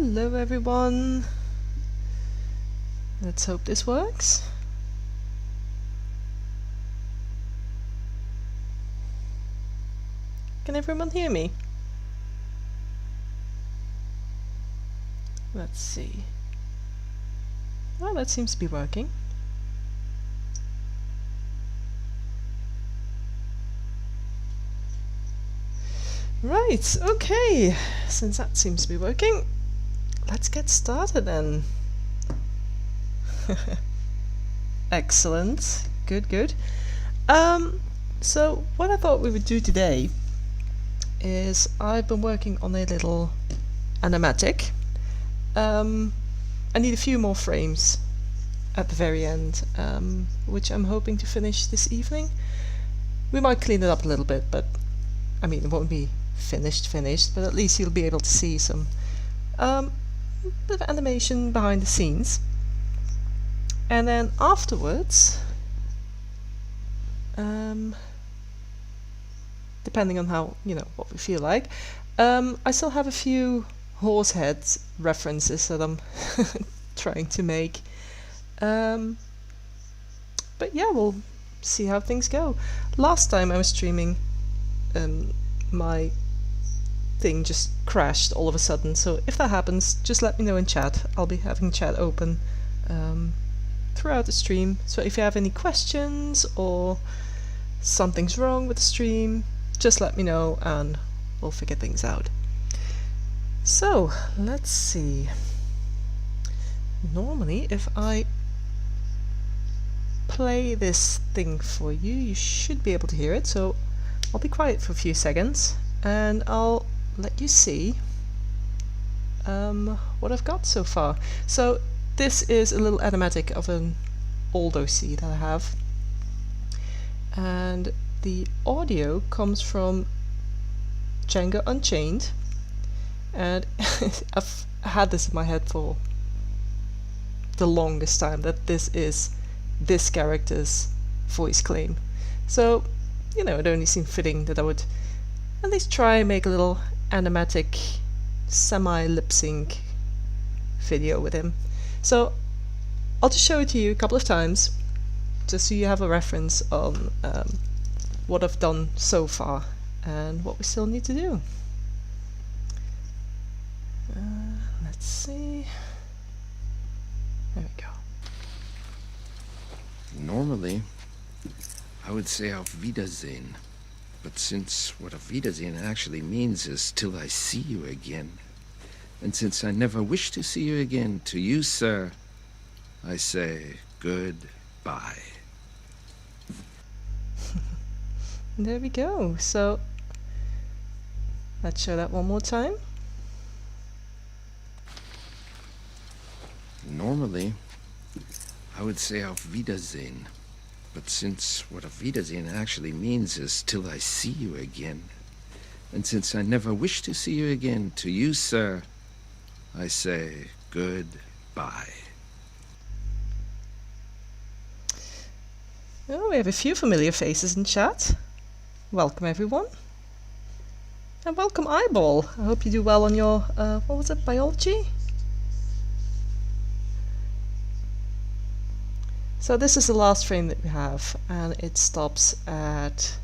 Hello everyone. Let's hope this works. Can everyone hear me? Let's see. Oh, that seems to be working. Right, okay. Since that seems to be working, let's get started then. Excellent. Good. So what I thought we would do today is I've been working on a little animatic. I need a few more frames at the very end, which I'm hoping to finish this evening. We might clean it up a little bit, but I mean, it won't be finished, but at least you'll be able to see some bit of animation behind the scenes. And then afterwards, depending on how, what we feel like, I still have a few Horsehead references that I'm trying to make. But yeah, we'll see how things go. Last time I was streaming, my thing just crashed all of a sudden, so if that happens, just let me know in chat. I'll be having chat open throughout the stream, so if you have any questions or something's wrong with the stream, just let me know and we'll figure things out. So let's see. Normally if I play this thing for you, you should be able to hear it, so I'll be quiet for a few seconds and I'll let you see what I've got so far. So this is a little animatic of an old OC that I have, and the audio comes from Django Unchained, and I've had this in my head for the longest time that this is this character's voice claim. So, it only seemed fitting that I would at least try and make a little animatic semi-lip sync video with him. So I'll just show it to you a couple of times just so you have a reference on what I've done so far and what we still need to do. Let's see. There we go. Normally, I would say Auf Wiedersehen, but since what Auf Wiedersehen actually means is till I see you again, and since I never wish to see you again, to you, sir, I say goodbye. There we go. So let's show that one more time. Normally, I would say Auf Wiedersehen, but since what Auf Wiedersehen actually means is till I see you again, and since I never wish to see you again, to you, sir, I say goodbye. Oh, we have a few familiar faces in chat. Welcome everyone. And welcome Eyeball. I hope you do well on your, what was it, biology? So this is the last frame that we have, and it stops at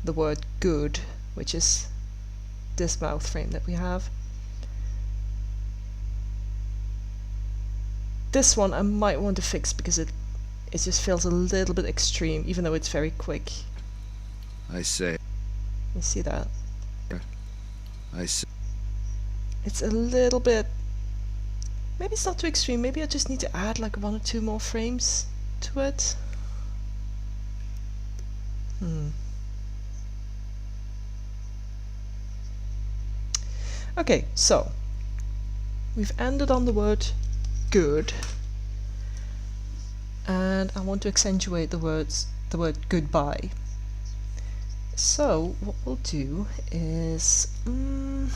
the word good, which is this mouth frame that we have. This one I might want to fix because it just feels a little bit extreme, even though it's very quick. I say. You see that? I say. It's a little bit. Maybe it's not too extreme. Maybe I just need to add like 1 or 2 more frames to it. Okay, so we've ended on the word good, and I want to accentuate the word goodbye. So what we'll do is let me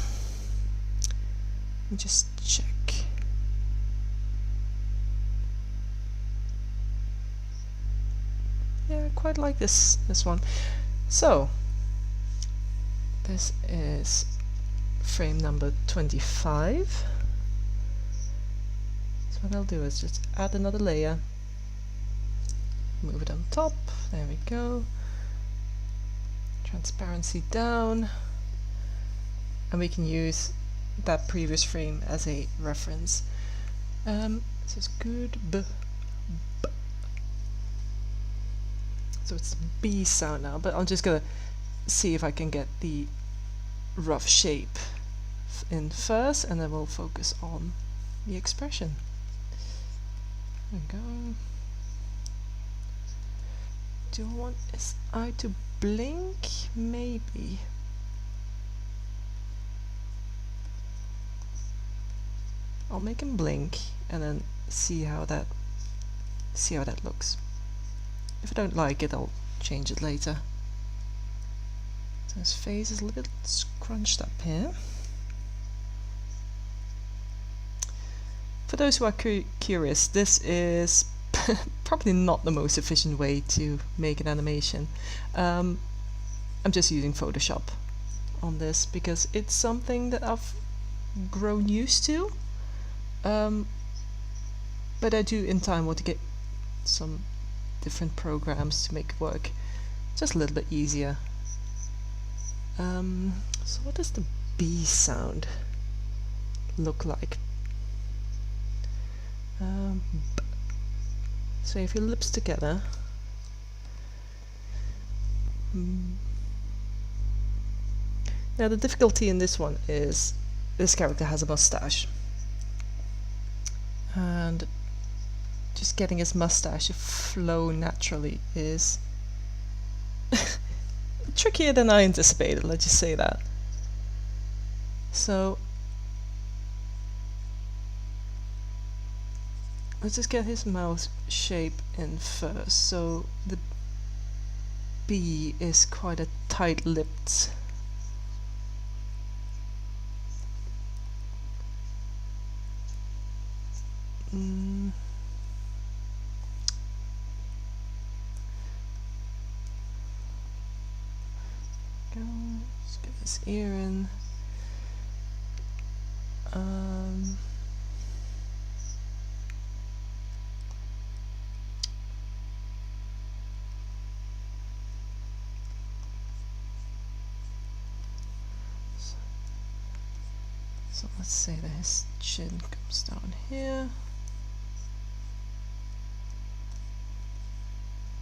just check. Yeah, I quite like this one. So this is frame number 25. So what I'll do is just add another layer, move it on top, there we go, transparency down, and we can use that previous frame as a reference. This is good. So it's the B sound now, but I'm just gonna see if I can get the rough shape in first, and then we'll focus on the expression. There we go. Do I want his eye to blink? Maybe. I'll make him blink and then see how that looks. If I don't like it, I'll change it later. So his face is a little bit scrunched up here. For those who are curious, this is probably not the most efficient way to make an animation. I'm just using Photoshop on this because it's something that I've grown used to. But I do in time want to get some different programs to make it work just a little bit easier. So what does the B sound look like? So if your lips together, now the difficulty in this one is this character has a mustache, and just getting his mustache to flow naturally is trickier than I anticipated, let's just say that. So let's just get his mouth shape in first. So the B is quite a tight-lipped let's get his ear in. So let's say that his chin comes down here.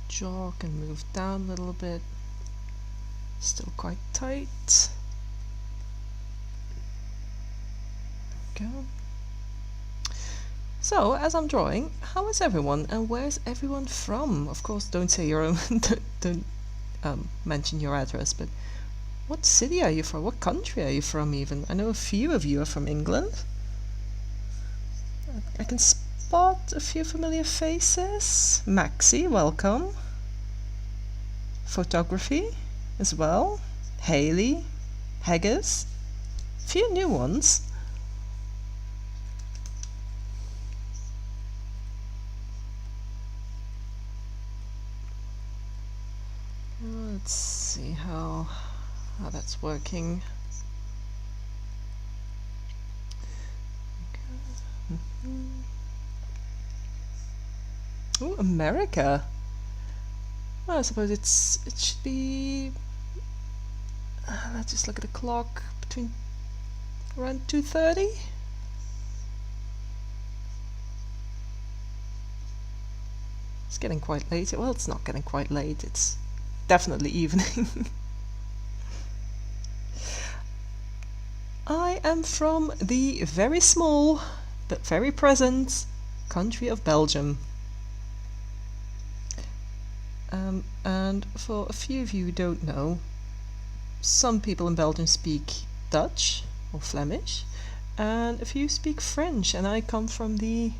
Jaw can move down a little bit. Still quite tight. There we go. So, as I'm drawing, how is everyone and where's everyone from? Of course, don't say your own, don't mention your address, but what city are you from? What country are you from even? I know a few of you are from England. I can spot a few familiar faces. Maxi, welcome. Photography as well. Haley, Haggis, a few new ones. Let's see how that's working. Oh, America. Well, I suppose it should be. Let's just look at the clock. Between around 2:30. It's getting quite late. Well, it's not getting quite late. It's definitely evening. I am from the very small but very present country of Belgium. And for a few of you who don't know, some people in Belgium speak Dutch or Flemish, and a few speak French, and I come from the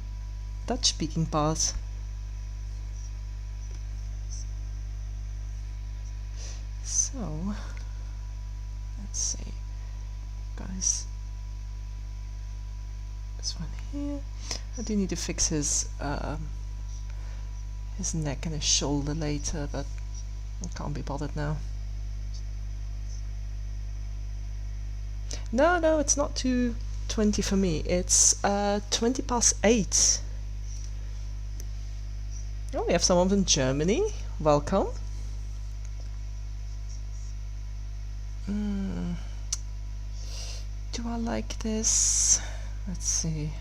Dutch-speaking part. So, let's see, guys. This one here. I do need to fix his neck and his shoulder later, but I can't be bothered now. No, no, it's not 2:20 for me. It's 20 past 8. Oh, we have someone from Germany. Welcome. Do I like this? Let's see.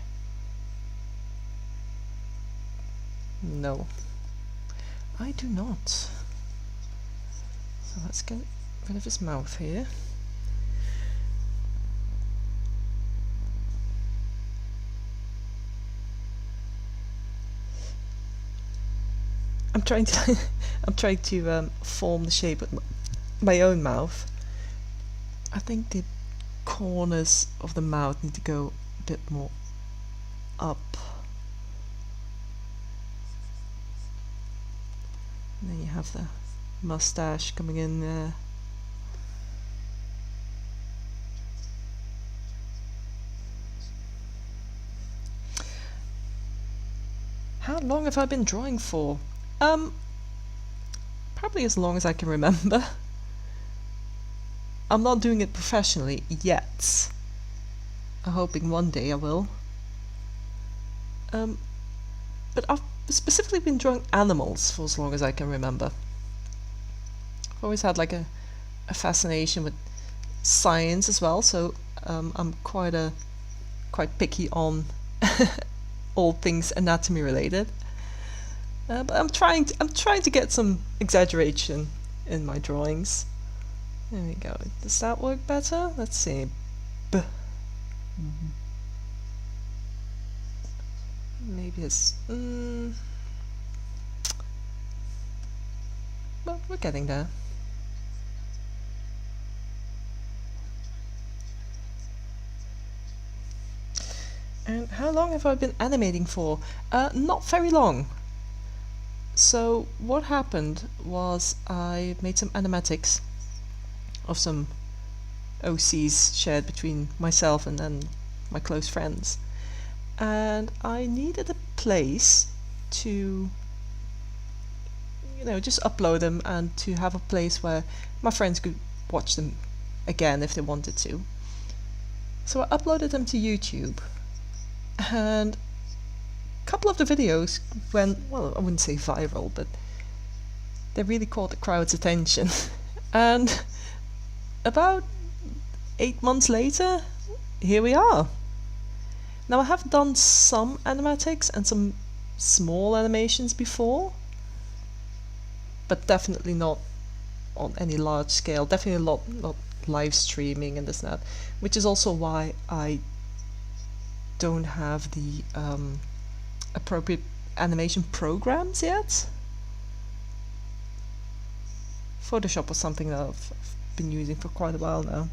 No, I do not. So let's get rid of his mouth here. I'm trying to I'm trying to form the shape of my own mouth. I think the corners of the mouth need to go a bit more up. And then you have the mustache coming in there. How long have I been drawing for? Probably as long as I can remember. I'm not doing it professionally yet. I'm hoping one day I will. But I've specifically been drawing animals for as long as I can remember. I've always had like a fascination with science as well, so I'm quite picky on all things anatomy related. But I'm trying to get some exaggeration in my drawings. There we go. Does that work better? Let's see. Maybe it's well, we're getting there. And how long have I been animating for? Not very long. So what happened was I made some animatics of some OCs shared between myself and then my close friends. And I needed a place to, just upload them and to have a place where my friends could watch them again if they wanted to. So I uploaded them to YouTube. And a couple of the videos went, well, I wouldn't say viral, but they really caught the crowd's attention. And about 8 months later, here we are. Now I have done some animatics and some small animations before, but definitely not on any large scale, definitely not live streaming and this and that, which is also why I don't have the appropriate animation programs yet. Photoshop was something that I've been using for quite a while now.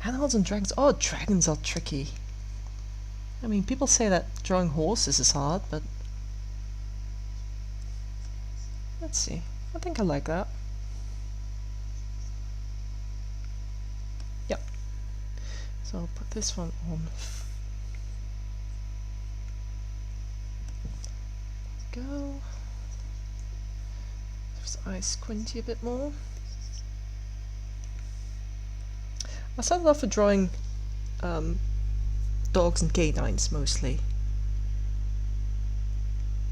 Animals and dragons. Oh, dragons are tricky. I mean, people say that drawing horses is hard, but let's see. I think I like that. Yep. So I'll put this one on. Go. Just eye squinty a bit more. I started off with drawing dogs and canines mostly,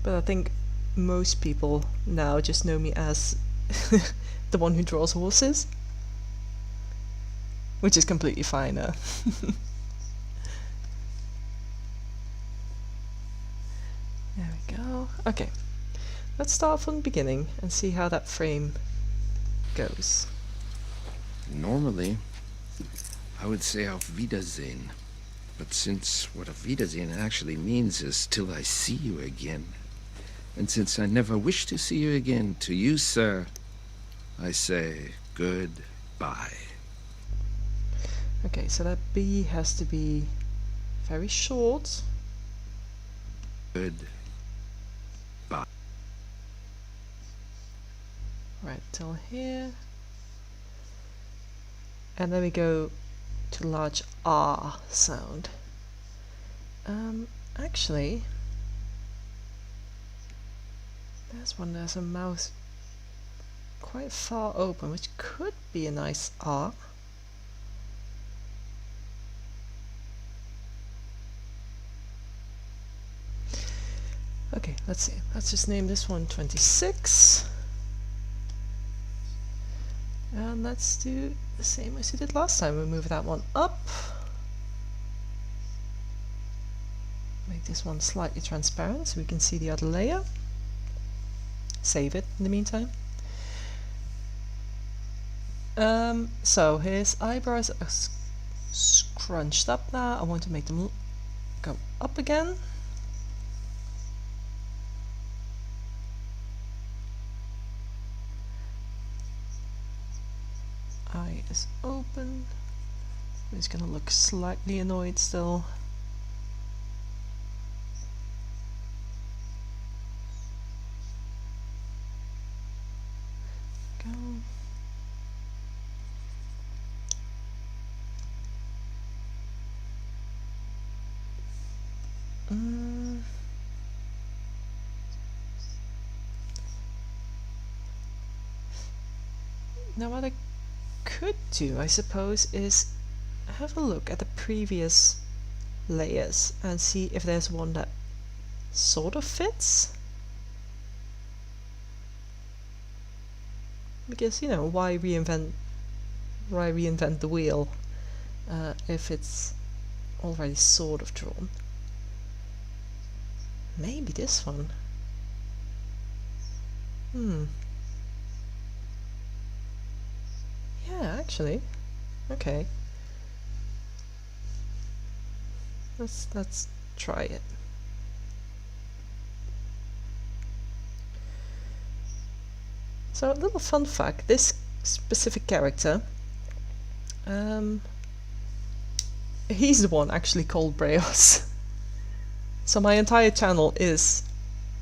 but I think most people now just know me as the one who draws horses, which is completely fine. There we go. Okay, let's start from the beginning and see how that frame goes. Normally, I would say Auf Wiedersehen. But since what Auf Wiedersehen actually means is till I see you again, and since I never wish to see you again, to you, sir, I say goodbye. Okay, so that B has to be very short. Goodbye. Right, till here. And then we go to the large R sound. Actually, there's a mouth quite far open, which could be a nice R. Okay, let's see. Let's just name this one 26. And let's do the same as we did last time. We move that one up. Make this one slightly transparent so we can see the other layer. Save it in the meantime. So his eyebrows are scrunched up now. I want to make them go up again. Eye is open. He's gonna look slightly annoyed still. Go. Now what I could do, I suppose, is have a look at the previous layers and see if there's one that sort of fits. Because, you know, why reinvent the wheel if it's already sort of drawn? Maybe this one. Yeah, actually. Okay. Let's try it. So a little fun fact, this specific character, he's the one actually called Breos. So my entire channel is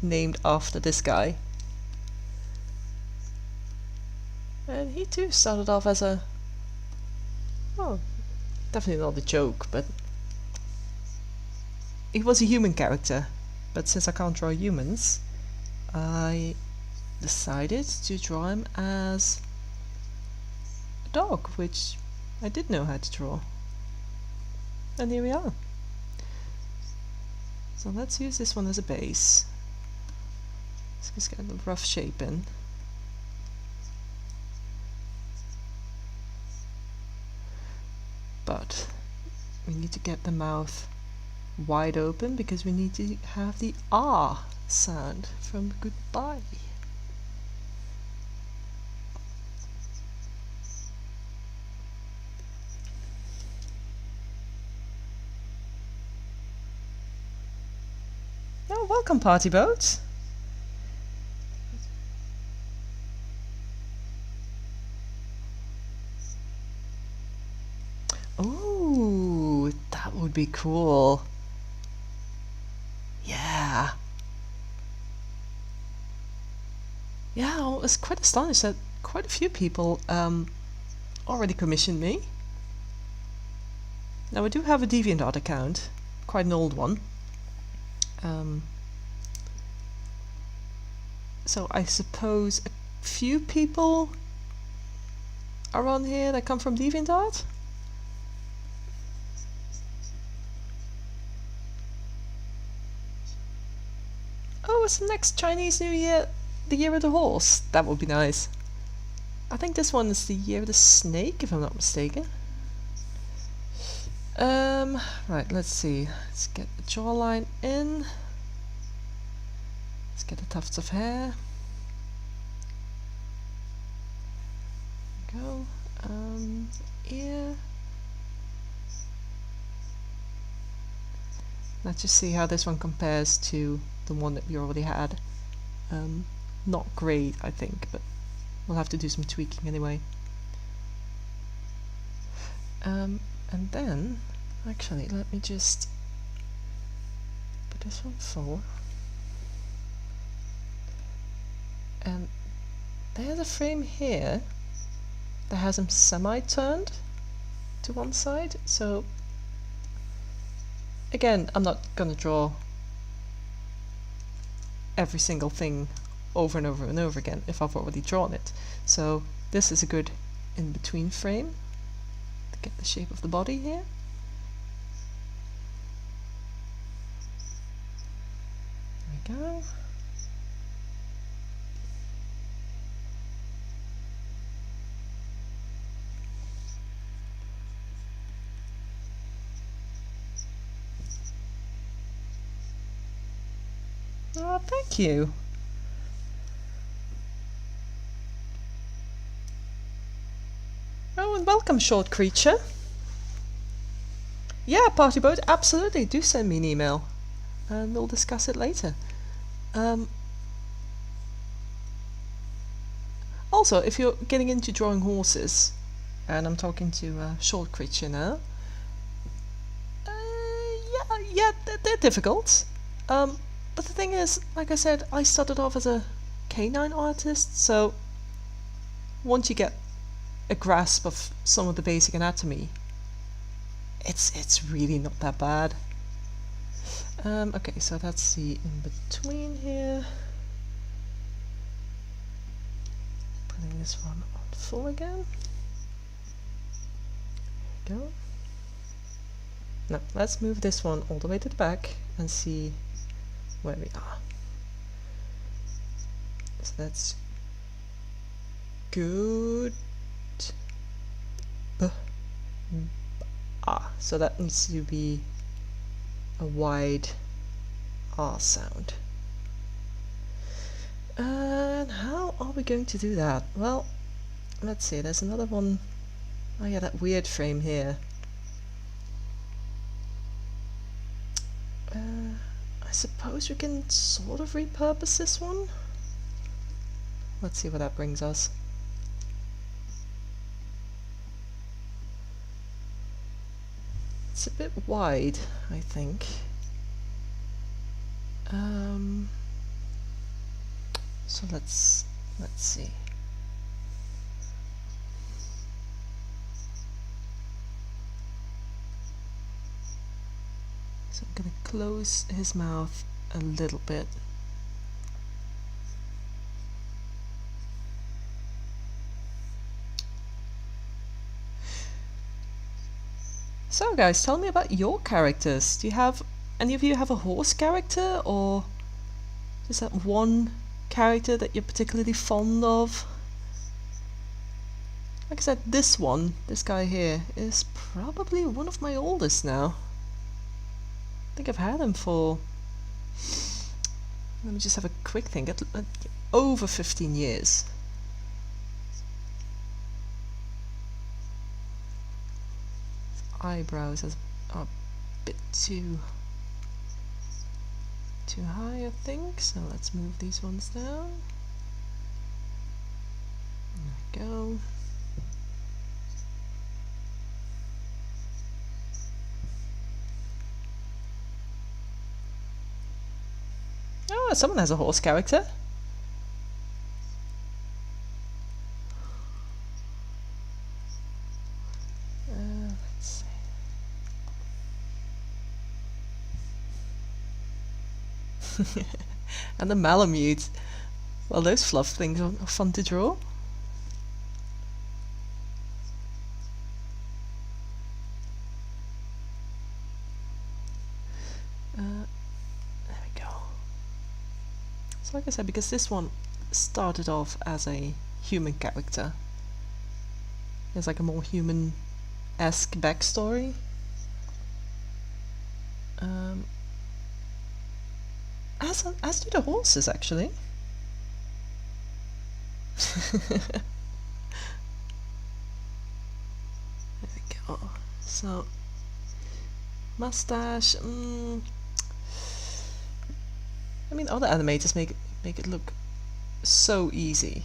named after this guy. And he too started off as a, well, definitely not a joke, but he was a human character. But since I can't draw humans, I decided to draw him as a dog, which I did know how to draw. And here we are. So let's use this one as a base. Let's just get a rough shape in. But we need to get the mouth wide open because we need to have the R sound from goodbye. Oh, welcome, Party Boat. Oh, that would be cool. Yeah. Yeah, I was quite astonished that quite a few people already commissioned me. Now I do have a DeviantArt account, quite an old one. So I suppose a few people are on here that come from DeviantArt. Oh, it's the next Chinese New Year, the Year of the Horse. That would be nice. I think this one is the Year of the Snake, if I'm not mistaken. Right, let's see. Let's get the jawline in. Let's get the tufts of hair. Go. Ear. Let's just see how this one compares to the one that we already had. Not great, I think, but we'll have to do some tweaking anyway. And then, actually, let me just put this one forward. And there's a frame here that has them semi-turned to one side. So, again, I'm not going to draw every single thing over and over and over again if I've already drawn it. So this is a good in-between frame to get the shape of the body here. There we go. Oh, thank you. Oh, and welcome, short creature. Yeah, Party Boat, absolutely. Do send me an email, and we'll discuss it later. Also, if you're getting into drawing horses, and I'm talking to short creature now, yeah, they're difficult. But the thing is, like I said, I started off as a canine artist, so once you get a grasp of some of the basic anatomy, it's really not that bad. Okay, so that's the in-between here. Putting this one on full again. There we go. Now, let's move this one all the way to the back and see where we are. So that's good. So that needs to be a wide R sound. And how are we going to do that? Well, let's see, there's another one. Oh yeah, that weird frame here. I suppose we can sort of repurpose this one. Let's see what that brings us. It's a bit wide, I think. So let's see. So I'm gonna close his mouth a little bit. So guys, tell me about your characters. Do you have, any of you have a horse character, or is that one character that you're particularly fond of? Like I said, this guy here, is probably one of my oldest now. I think I've had him for, let me just have a quick think, at over 15 years. Eyebrows are a bit too high, I think, so let's move these ones down. There we go. Oh, someone has a horse character. Let's see. And the Malamute. Well, those fluff things are fun to draw. There we go. So like I said, because this one started off as a human character, there's like a more human-esque backstory. As do the horses, actually. There we go. So, mustache. I mean, other animators make it look so easy,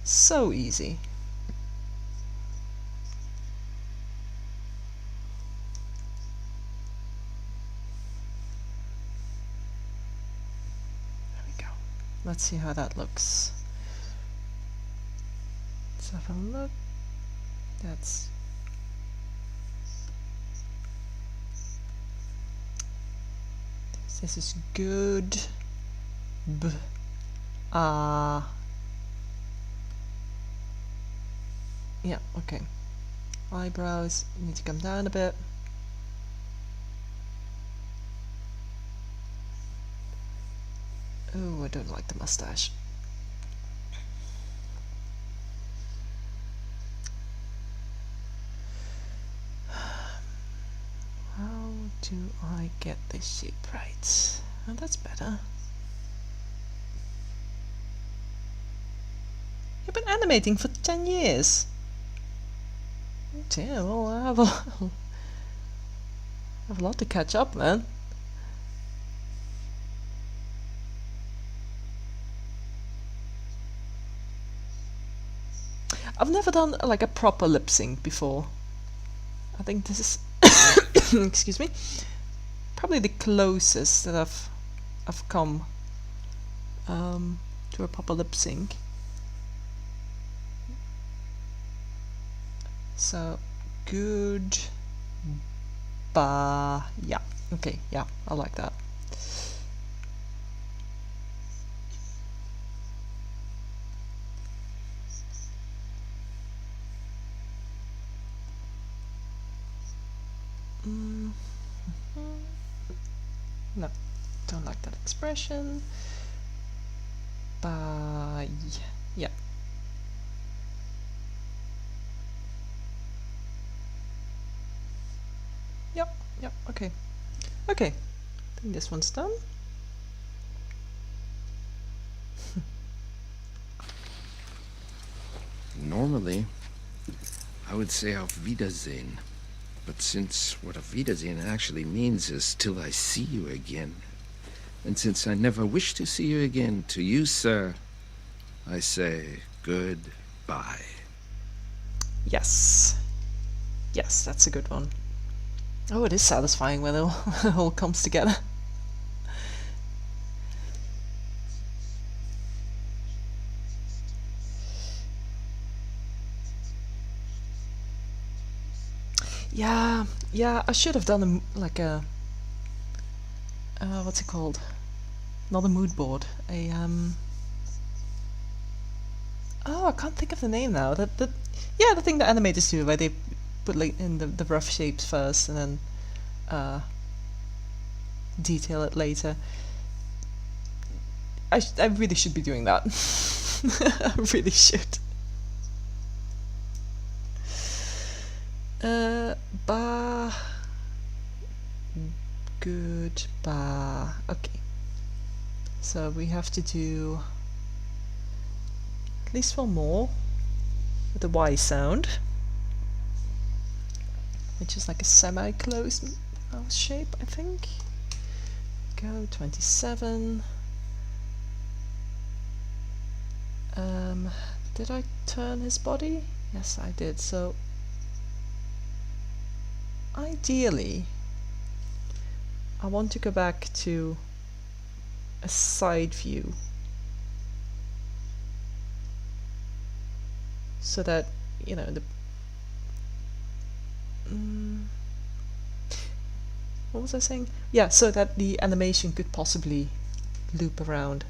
so easy. Let's see how that looks. Let's have a look. This is good. Yeah, okay. Eyebrows need to come down a bit. Oh, I don't like the mustache. How do I get this shape right? Oh, that's better. You've been animating for 10 years. Oh dear, well, I have a lot to catch up, man. I've never done like a proper lip sync before. I think this is excuse me, probably the closest that I've come to a proper lip sync. So good, yeah, okay, yeah, I like that. No, don't like that expression. Bye. Yeah. Yep, okay. Okay, I think this one's done. Normally, I would say auf Wiedersehen. But since what auf Wiedersehen actually means is till I see you again, and since I never wish to see you again, to you, sir, I say goodbye. Yes. Yes, that's a good one. Oh, it is satisfying when it all comes together. Yeah, I should have done like a what's it called? Not a mood board. Oh, I can't think of the name now. Yeah, the thing that animators do, where they put like in the rough shapes first and then detail it later. I really should be doing that. I really should. Ba. Goodbye. Okay. So we have to do at least one more with the Y sound, which is like a semi-closed mouth shape, I think. Go 27. Did I turn his body? Yes, I did. So ideally, I want to go back to a side view so that, you know, the what was I saying? Yeah, so that the animation could possibly loop around.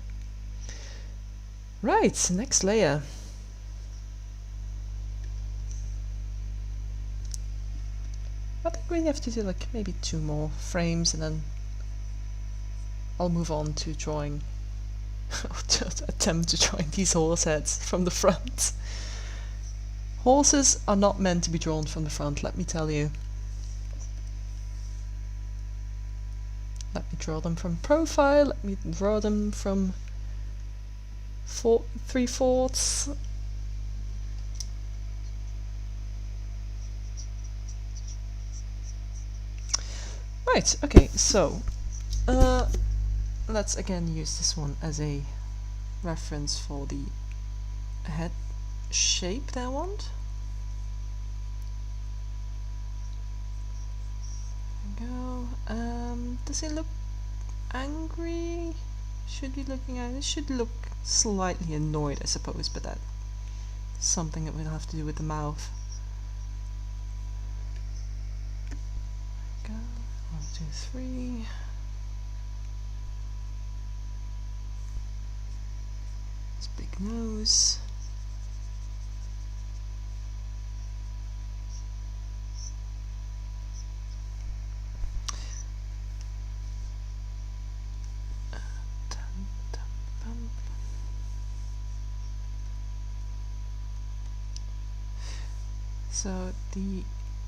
Right, next layer. I think we have to do like maybe 2 more frames and then I'll move on to drawing to attempt to join these horse heads from the front. Horses are not meant to be drawn from the front, let me tell you. Let me draw them from profile, let me draw them from 3/4. Right, okay, so let's again use this one as a reference for the head shape that I want. There we go. Does he look angry? Should be looking at it. Should look slightly annoyed, I suppose, but that's something that we'll have to do with the mouth. There we go. 1, 2, 3. His big nose. So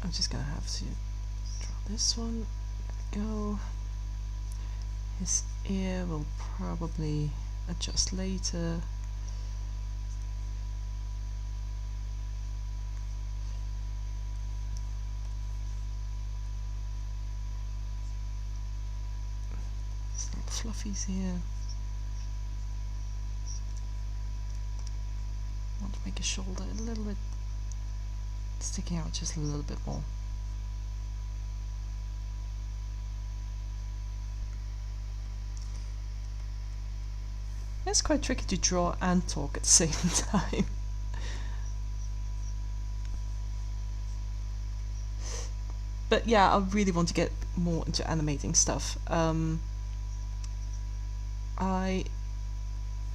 I'm just gonna have to draw this one. There we go. His ear will probably adjust later. His little fluffies here. I want to make his shoulder a little bit sticking out just a little bit more. It's quite tricky to draw and talk at the same time. But yeah, I really want to get more into animating stuff.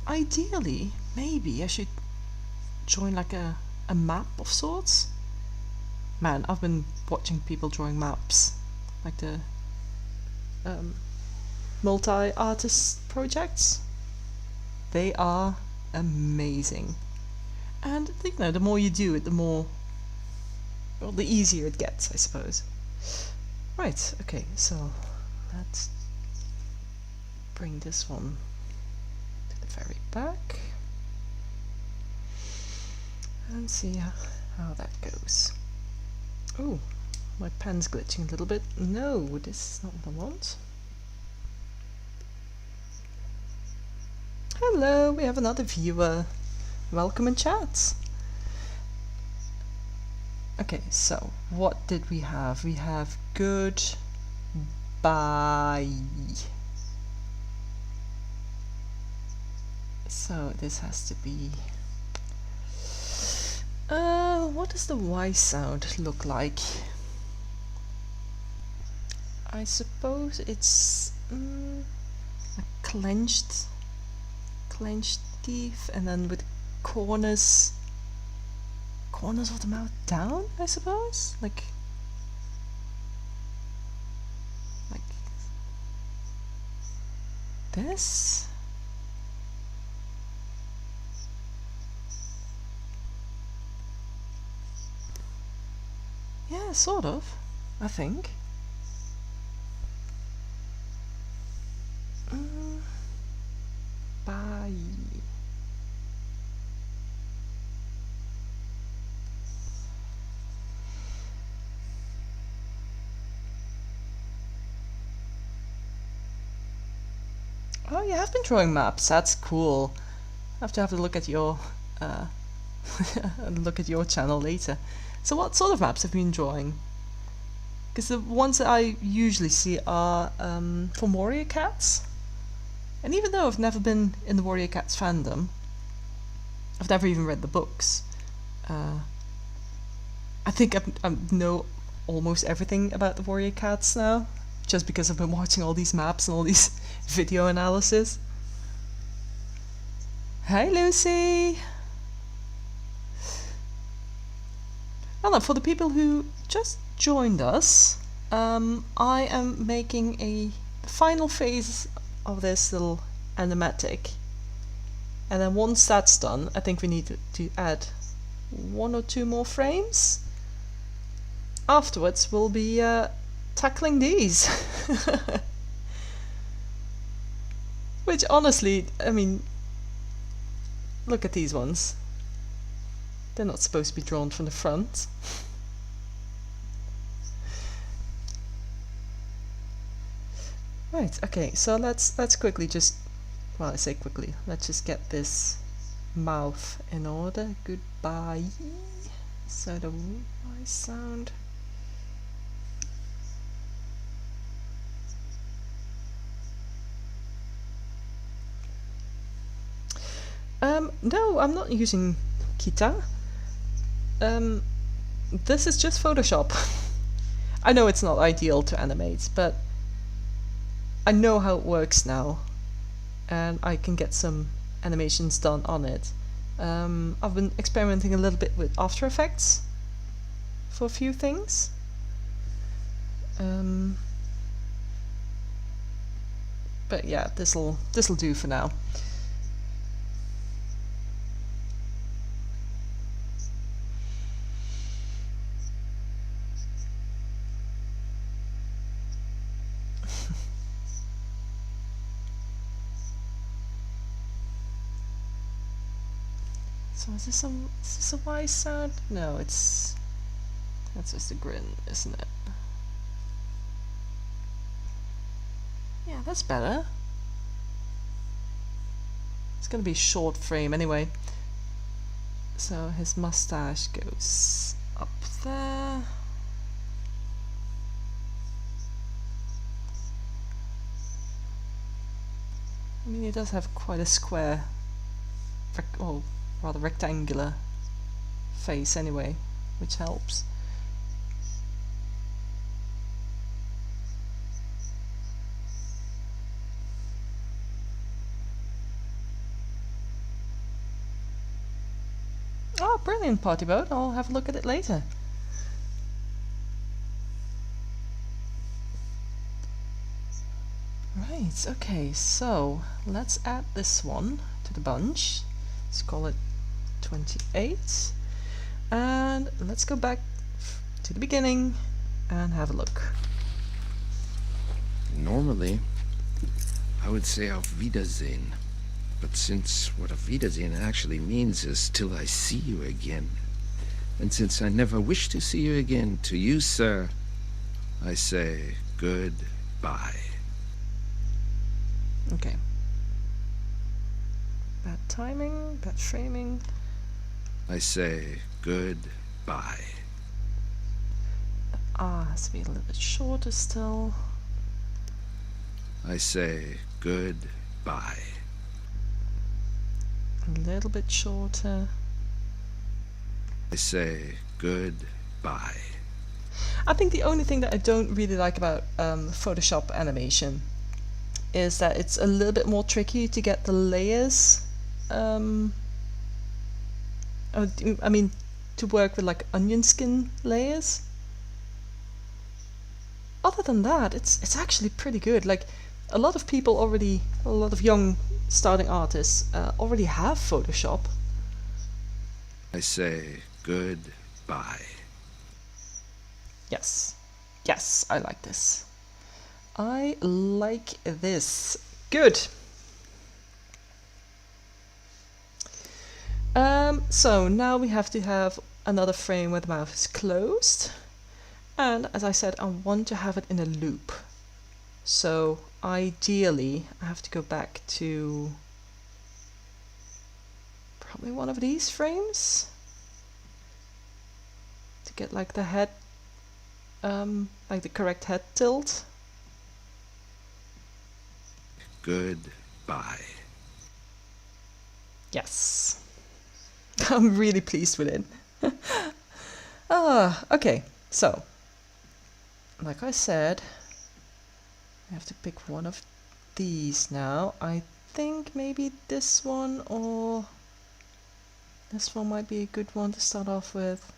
Ideally, maybe I should join like a map of sorts. Man, I've been watching people drawing maps, like the multi-artist projects. They are amazing. And you know, the more you do it, the more, well, the easier it gets, I suppose. Right, okay, so let's bring this one to the very back and see how that goes. Oh, my pen's glitching a little bit. No, this is not what I want. Hello, we have another viewer. Welcome in chat. Okay, so what did we have? We have goodbye. So this has to be... what does the Y sound look like? I suppose it's a clenched teeth, and then with corners of the mouth down, I suppose, like this. Yeah, sort of, I think. Bye. Oh, you have been drawing maps. That's cool. I have to look at your look at your channel later. So what sort of maps have you been drawing? Because the ones that I usually see are from Warrior Cats. And even though I've never been in the Warrior Cats fandom, I've never even read the books. I think I know almost everything about the Warrior Cats now, just because I've been watching all these maps and all these video analysis. Hi Lucy! Well, for the people who just joined us, I am making a final phase of this little animatic, and then once that's done, I think we need to add 1 or 2 more frames. Afterwards we'll be tackling these. Which honestly, I mean, look at these ones. They're not supposed to be drawn from the front. Right, okay, so let's quickly just, well, I say quickly, let's just get this mouth in order. Goodbye. So the Y sound. No, I'm not using Kita. This is just Photoshop. I know it's not ideal to animate, but I know how it works now, and I can get some animations done on it. I've been experimenting a little bit with After Effects for a few things. But yeah, this'll do for now. So is this a wise sound? No, that's just a grin, isn't it? Yeah, that's better. It's gonna be a short frame anyway. So his mustache goes up there. I mean, he does have quite a square, or rather rectangular face anyway, which helps. Oh, brilliant, Party Boat. I'll have a look at it later. Right, okay, so let's add this one to the bunch. Let's call it 28. And let's go back to the beginning and have a look. Normally, I would say Auf Wiedersehen. But since what Auf Wiedersehen actually means is till I see you again, and since I never wish to see you again, to you, sir, I say goodbye. Okay. Bad timing, bad framing. I say goodbye. Ah, has to be a little bit shorter still. I say goodbye. A little bit shorter. I say goodbye. I think the only thing that I don't really like about Photoshop animation is that it's a little bit more tricky to get the layers. I mean, to work with like onion skin layers. Other than that, it's actually pretty good. Like a lot of people already, a lot of young starting artists already have Photoshop. I say goodbye. Yes. Yes, I like this. I like this. Good. So now we have to have another frame where the mouth is closed. And as I said, I want to have it in a loop. So ideally, I have to go back to probably one of these frames to get like the head, like the correct head tilt. Goodbye. Yes. I'm really pleased with it. Okay, so like I said, I have to pick one of these now. I think maybe this one or this one might be a good one to start off with.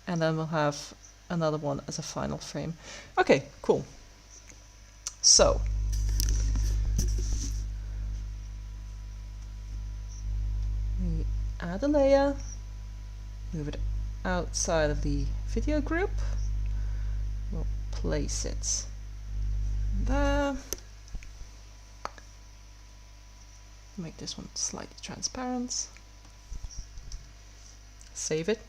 And then we'll have another one as a final frame. Okay, cool. So we add a layer, move it outside of the video group, we'll place it there, make this one slightly transparent, save it,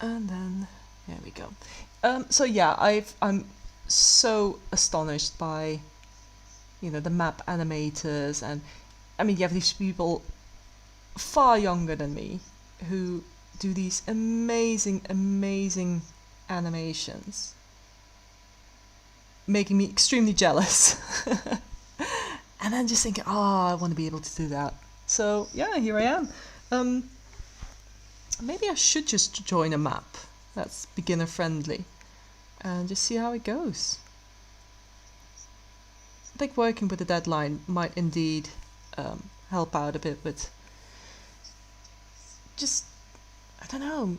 and then there we go. So yeah, I'm so astonished by, you know, the map animators, and I mean you have these people far younger than me who do these amazing animations, making me extremely jealous. And then just thinking, oh, I want to be able to do that. So yeah, here I am. Maybe I should just join a map that's beginner friendly. and just see how it goes. I think working with a deadline might indeed help out a bit with just, I don't know,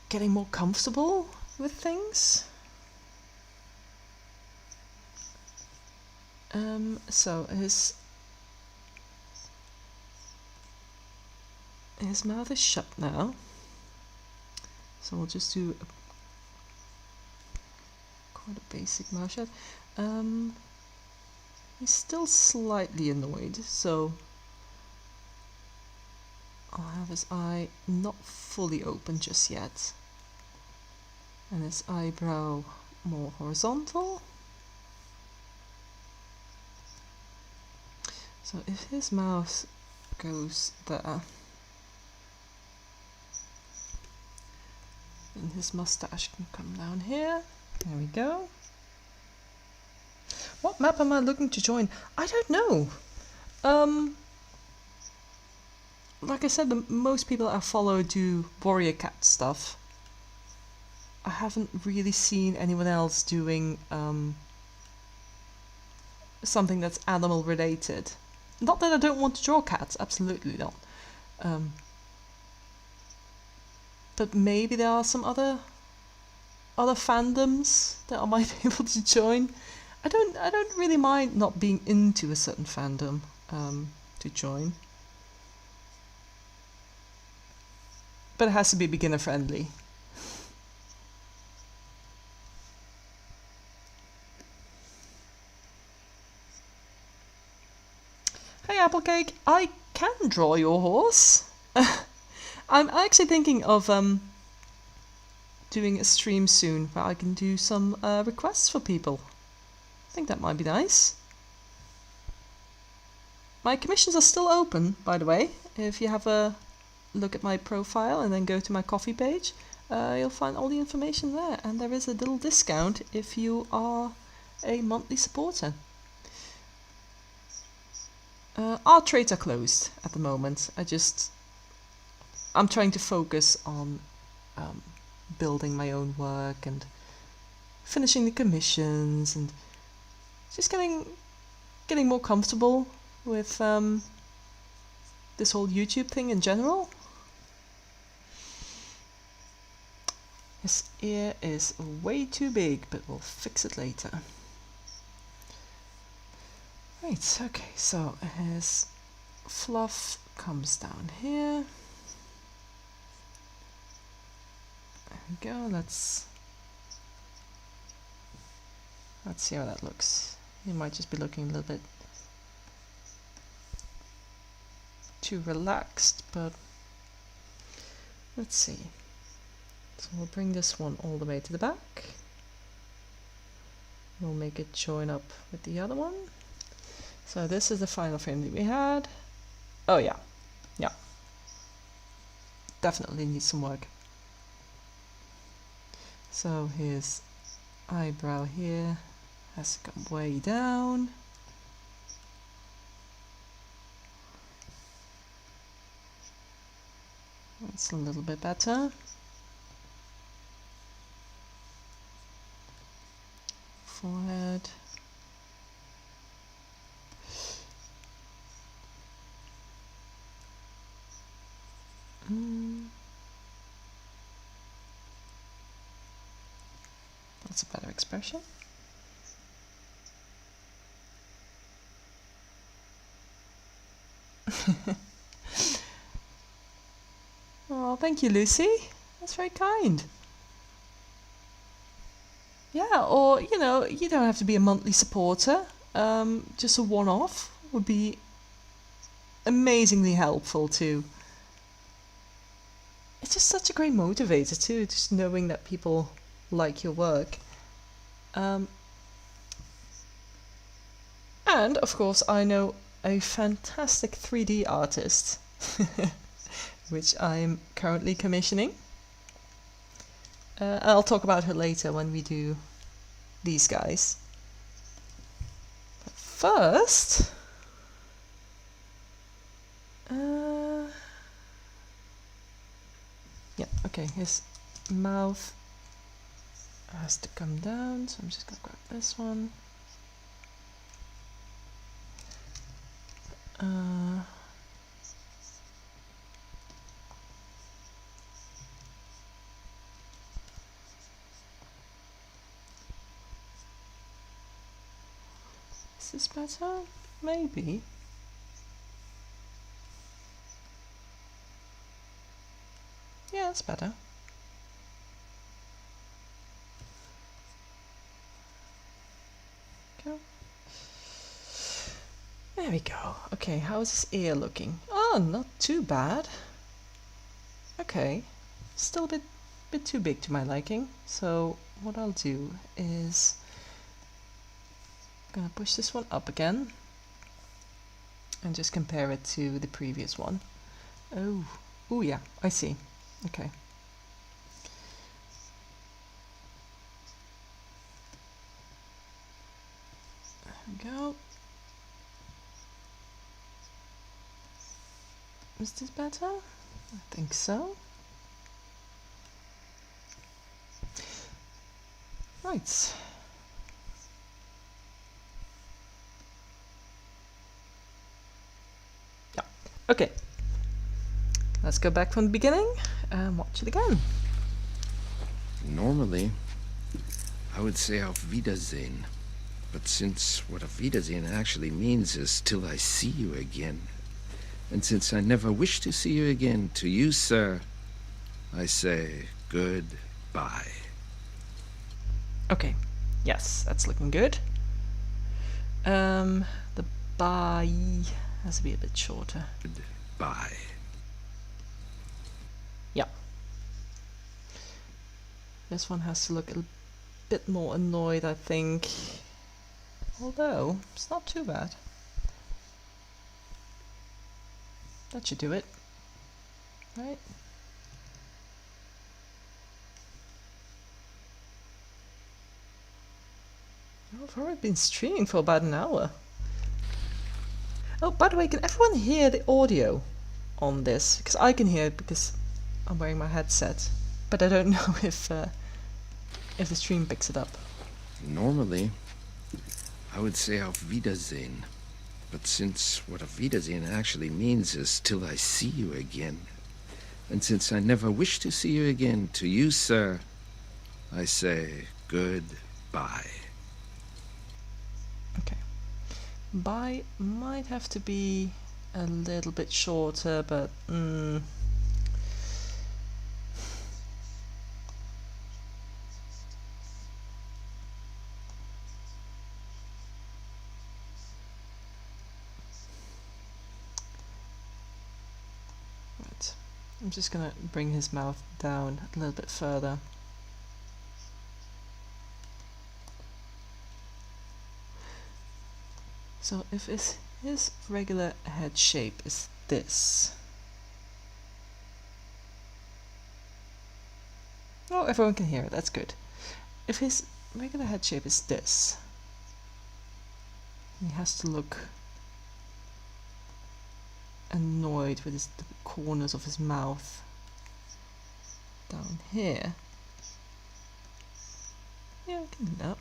getting more comfortable with things. So his mouth is shut now. So we'll just do quite a basic mouth shut. He's still slightly annoyed, so I'll have his eye not fully open just yet. And his eyebrow more horizontal. So if his mouth goes there, then his mustache can come down here. There we go. What map am I looking to join? I don't know. Like I said, most people I follow do warrior cat stuff. I haven't really seen anyone else doing something that's animal related. Not that I don't want to draw cats, absolutely not. But maybe there are some other fandoms that I might be able to join. I don't really mind not being into a certain fandom to join. But it has to be beginner friendly. Hey Applecake, I can draw your horse. I'm actually thinking of doing a stream soon where I can do some requests for people. I think that might be nice. My commissions are still open, by the way. If you have a look at my profile and then go to my Ko-fi page, you'll find all the information there. And there is a little discount if you are a monthly supporter. Our trades are closed at the moment. I'm trying to focus on building my own work and finishing the commissions and just getting more comfortable with this whole YouTube thing in general. His ear is way too big, but we'll fix it later. Right, okay, so his fluff comes down here. There we go, let's see how that looks. You might just be looking a little bit too relaxed, but let's see. So we'll bring this one all the way to the back. We'll make it join up with the other one. So this is the final frame that we had. Oh yeah, yeah. Definitely needs some work. So his eyebrow here has to come way down. That's a little bit better. Forehead. That's a better expression. Oh, thank you, Lucy. That's very kind. Yeah, or, you know, you don't have to be a monthly supporter. Just a one-off would be amazingly helpful too. It's just such a great motivator too, just knowing that people like your work. And of course I know a fantastic 3D artist which I'm currently commissioning. I'll talk about her later when we do these guys. But first, yeah, okay, his mouth has to come down, so I'm just gonna grab this one. Is this better? Maybe. Yeah, it's better. Go. There we go. Okay, how is his ear looking? Oh, not too bad. Okay, still a bit too big to my liking. So what I'll do is gonna push this one up again and just compare it to the previous one. Oh yeah, I see. Okay. There we go. Is this better? I think so. Right. Yeah. Okay. Let's go back from the beginning and watch it again. Normally, I would say auf Wiedersehen. But since what auf Wiedersehen actually means is till I see you again, and since I never wish to see you again, to you, sir, I say goodbye. Okay. Yes, that's looking good. The bye has to be a bit shorter. Goodbye. Yeah. This one has to look a bit more annoyed, I think. Although, it's not too bad. That should do it. Right? Oh, I've already been streaming for about an hour. Oh, by the way, can everyone hear the audio on this? Because I can hear it because I'm wearing my headset. But I don't know if the stream picks it up. Normally, I would say auf Wiedersehen. But since what auf Wiedersehen actually means is till I see you again, and since I never wish to see you again, to you, sir, I say goodbye. Okay. Bye might have to be a little bit shorter, but right. I'm just gonna bring his mouth down a little bit further. So if his regular head shape is this. Oh, everyone can hear it, that's good. If his regular head shape is this, he has to look annoyed with the corners of his mouth down here. Yeah, I can do that.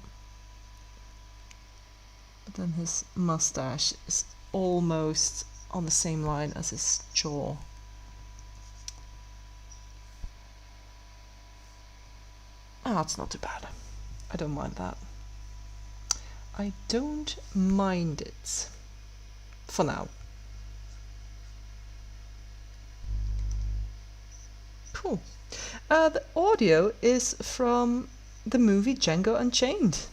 But then his mustache is almost on the same line as his jaw. Ah, it's not too bad. I don't mind that. I don't mind it. For now. Cool. The audio is from the movie Django Unchained.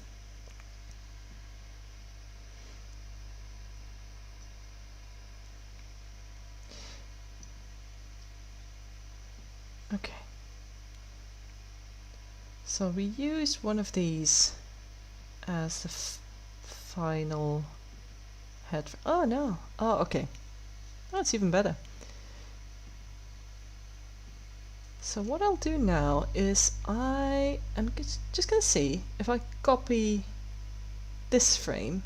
Okay. So we used one of these as the final head. Oh no. Oh, okay. That's even better. So what I'll do now is I am just gonna see if I copy this frame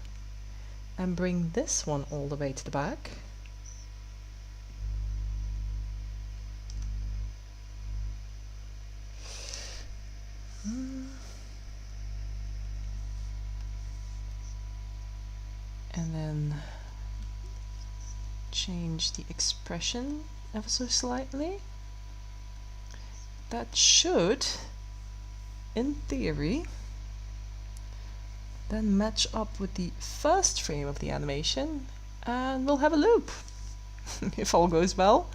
and bring this one all the way to the back. And then change the expression ever so slightly. That should, in theory, then match up with the first frame of the animation, and we'll have a loop, if all goes well.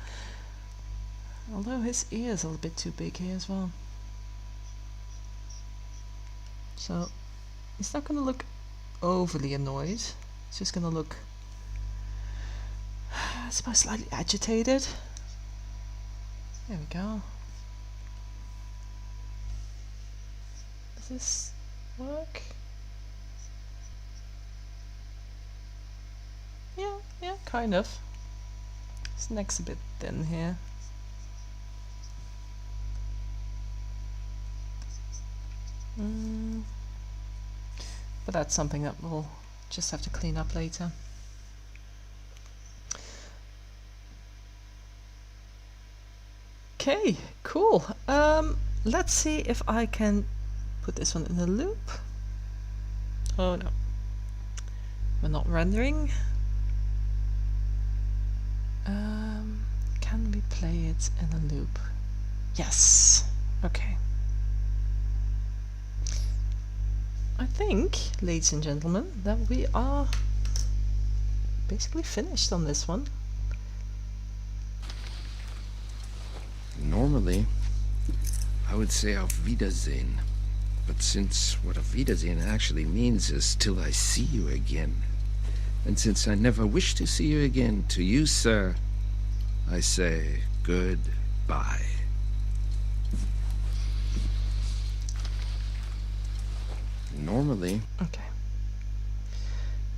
Although his ears are a bit too big here as well. So he's not going to look overly annoyed, it's just going to look, I suppose, slightly agitated. There we go. Does this work? Yeah, kind of. His neck's a bit thin here. But that's something that we'll just have to clean up later. Okay, cool. Let's see if I can put this one in a loop. Oh no, we're not rendering. Can we play it in a loop? Yes. Okay. I think, ladies and gentlemen, that we are basically finished on this one. Normally, I would say auf Wiedersehen. But since what auf Wiedersehen actually means is till I see you again, and since I never wish to see you again, to you, sir, I say goodbye. Normally. Okay.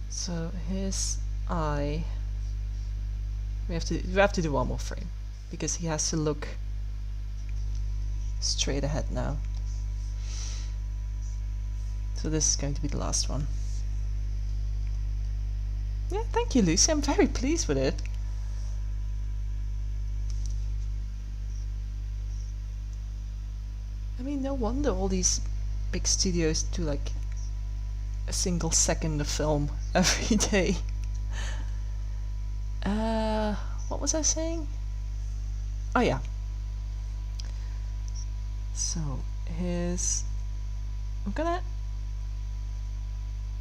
So his eye. We have to do one more frame because he has to look straight ahead now. So this is going to be the last one. Yeah, thank you, Lucy. I'm very pleased with it. I mean, no wonder all these big studios do like a single second of film every day. What was I saying? Oh yeah. So I'm gonna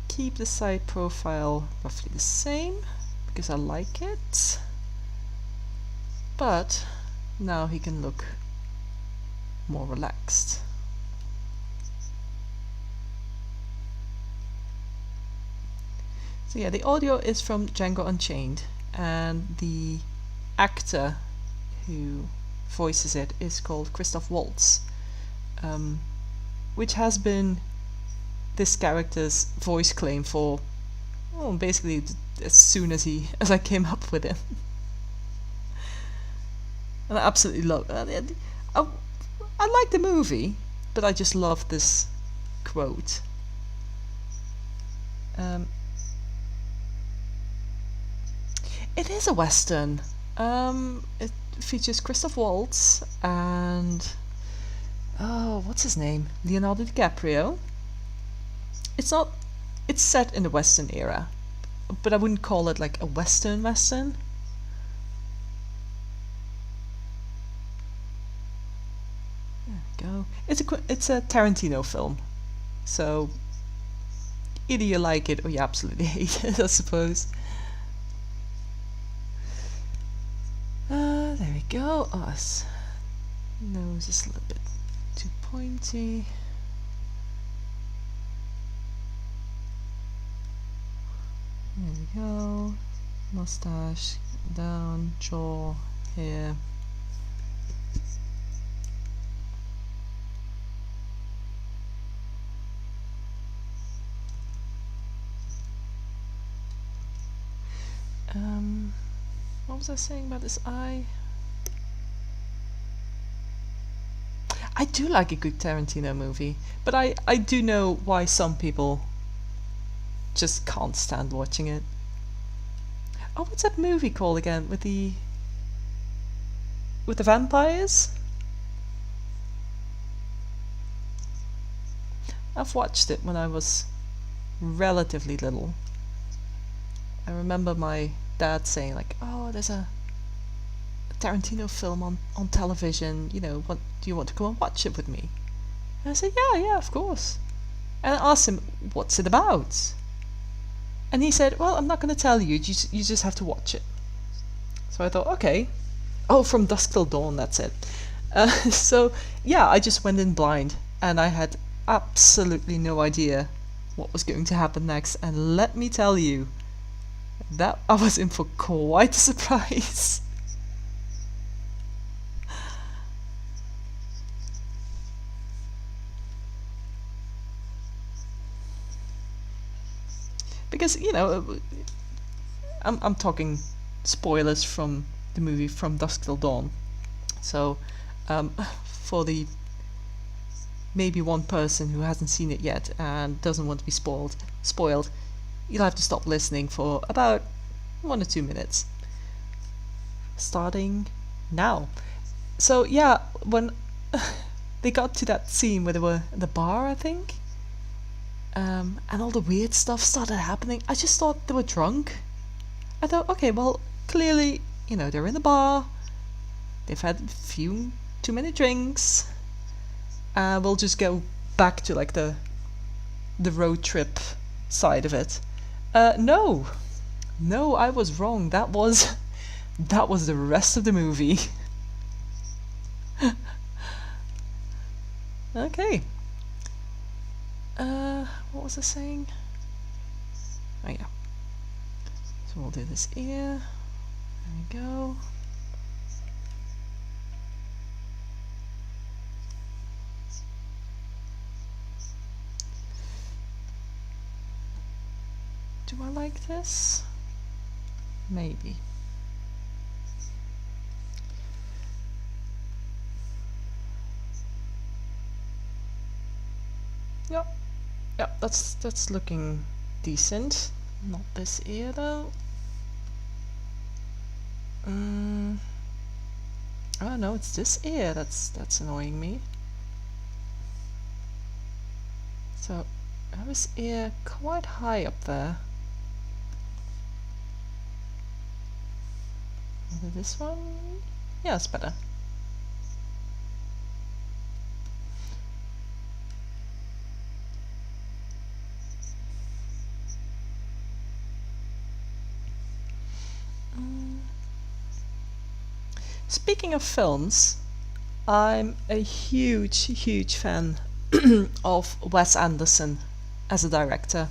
keep the side profile roughly the same because I like it, but now he can look more relaxed. So yeah, the audio is from Django Unchained, and the actor who voices it is called Christoph Waltz, which has been this character's voice claim for basically as soon as I came up with it. And I absolutely love it. I like the movie, but I just love this quote. It is a Western. It features Christoph Waltz and what's his name? Leonardo DiCaprio. It's set in the Western era, but I wouldn't call it like a Western. There we go. It's a Tarantino film, so either you like it or you absolutely hate it, I suppose. There we go. Oh, his nose is a little bit too pointy. There we go. Mustache down, jaw here. What was I saying about this eye? I do like a good Tarantino movie, but I do know why some people just can't stand watching it. Oh, what's that movie called again with the vampires? I've watched it when I was relatively little. I remember my dad saying like, "Oh, there's a Tarantino film on television. You know, what do you want to come and watch it with me?" And I said, "Yeah, yeah, of course." And I asked him, "What's it about?" And he said, "Well, I'm not going to tell you. You just have to watch it." So I thought, okay. Oh, From Dusk Till Dawn, that's it. So, yeah, I just went in blind, and I had absolutely no idea what was going to happen next. And let me tell you, that I was in for quite a surprise. Because, you know, I'm talking spoilers from the movie From Dusk Till Dawn. So, for the maybe one person who hasn't seen it yet and doesn't want to be spoiled, you'll have to stop listening for about 1 or 2 minutes. Starting now. So yeah, when they got to that scene where they were in the bar, I think, and all the weird stuff started happening, I just thought they were drunk. I thought, okay, well, clearly, you know, they're in the bar, they've had a few too many drinks, we'll just go back to like the road trip side of it. No, I was wrong. That was the rest of the movie. Okay. What was I saying? Oh yeah. So we'll do this here. There we go. Do I like this? Maybe. Yep. Yep, that's looking decent. Not this ear though. Oh no, it's this ear that's annoying me. So I have his ear quite high up there. Either this one? Yeah, it's better. Speaking of films, I'm a huge fan of Wes Anderson as a director.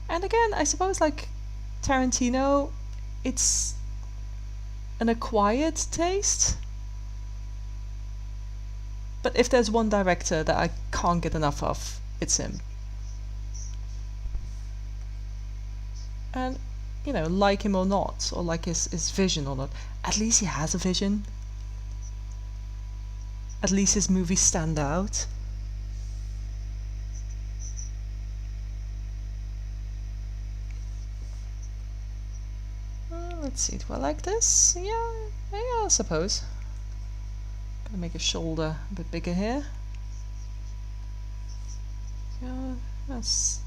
And again, I suppose like Tarantino, it's an acquired taste. But if there's one director that I can't get enough of, it's him. And, you know, like him or not, or like his vision or not, at least he has a vision. At least his movies stand out. Let's see, do I like this? Yeah, I suppose. Gonna make a shoulder a bit bigger here. Yeah, it's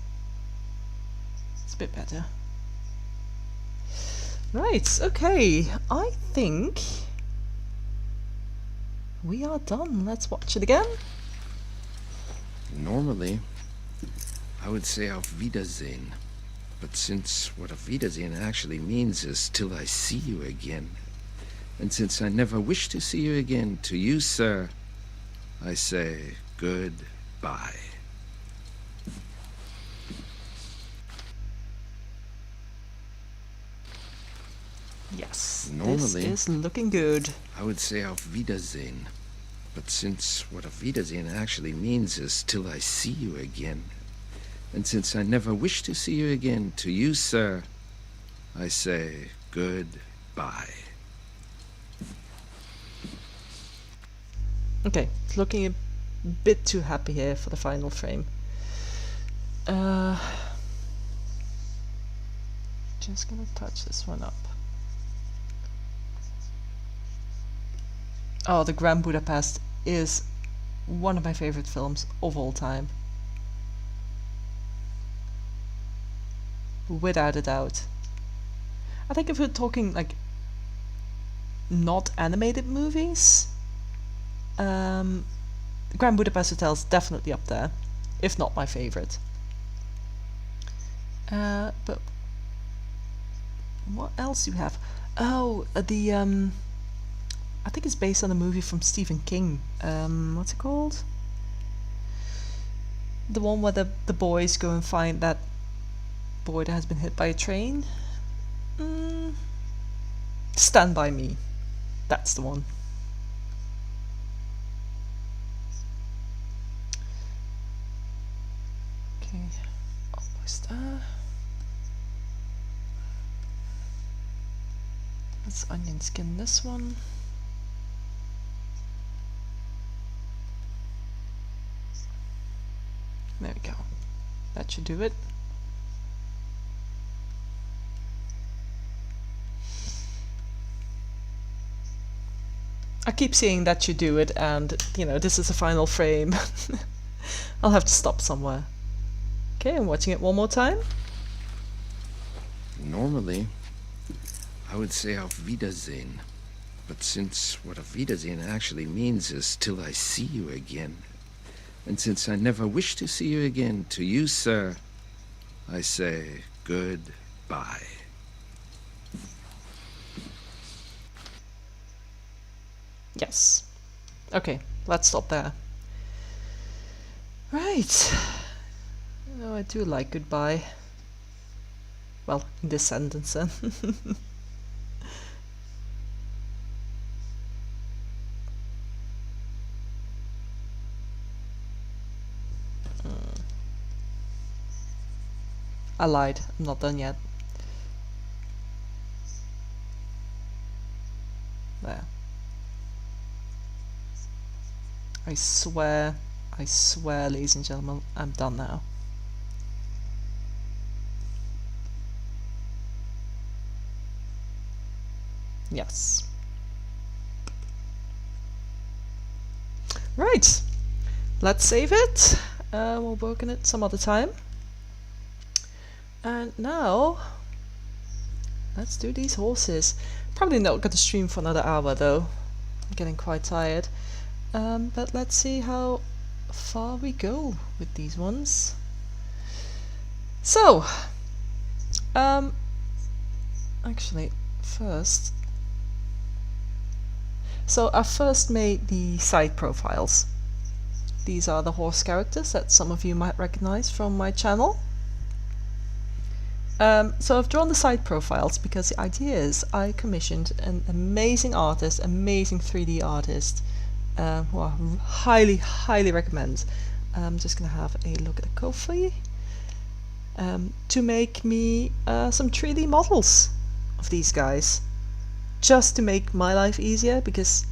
a bit better. Right, okay, I think we are done. Let's watch it again. Normally, I would say Auf Wiedersehen. But since what Auf Wiedersehen actually means is till I see you again, and since I never wish to see you again, to you, sir, I say goodbye. Yes, Normally, this is looking good. I would say Auf Wiedersehen. But since what Auf Wiedersehen actually means is till I see you again, and since I never wish to see you again, to you, sir, I say goodbye. Okay, it's looking a bit too happy here for the final frame. Just gonna touch this one up. Oh, The Grand Budapest is one of my favorite films of all time. Without a doubt. I think if we're talking like not animated movies, Grand Budapest Hotel is definitely up there, if not my favorite. But what else do you have? Oh, I think it's based on a movie from Stephen King. What's it called? The one where the boys go and find that boy that has been hit by a train. Stand By Me. That's the one. Okay, almost there. Let's onion skin this one. There we go. That should do it. I keep saying that should do it, and you know, this is a final frame. I'll have to stop somewhere. Okay, I'm watching it one more time. Normally, I would say Auf Wiedersehen. But since what Auf Wiedersehen actually means is till I see you again, and since I never wish to see you again, to you, sir, I say goodbye. Yes. Okay, let's stop there. Right. Oh, I do like goodbye. Well, in this sentence then. I lied, I'm not done yet. There. I swear, ladies and gentlemen, I'm done now. Yes. Right. Let's save it. We'll work on it some other time. And now, let's do these horses. Probably not going to stream for another hour though. I'm getting quite tired. But let's see how far we go with these ones. So, actually, first, so I first made the side profiles. These are the horse characters that some of you might recognize from my channel. So I've drawn the side profiles because the idea is I commissioned an amazing artist, amazing 3D artist, who I highly, highly recommend. I'm just going to have a look at the Ko-fi to make me some 3D models of these guys, just to make my life easier, because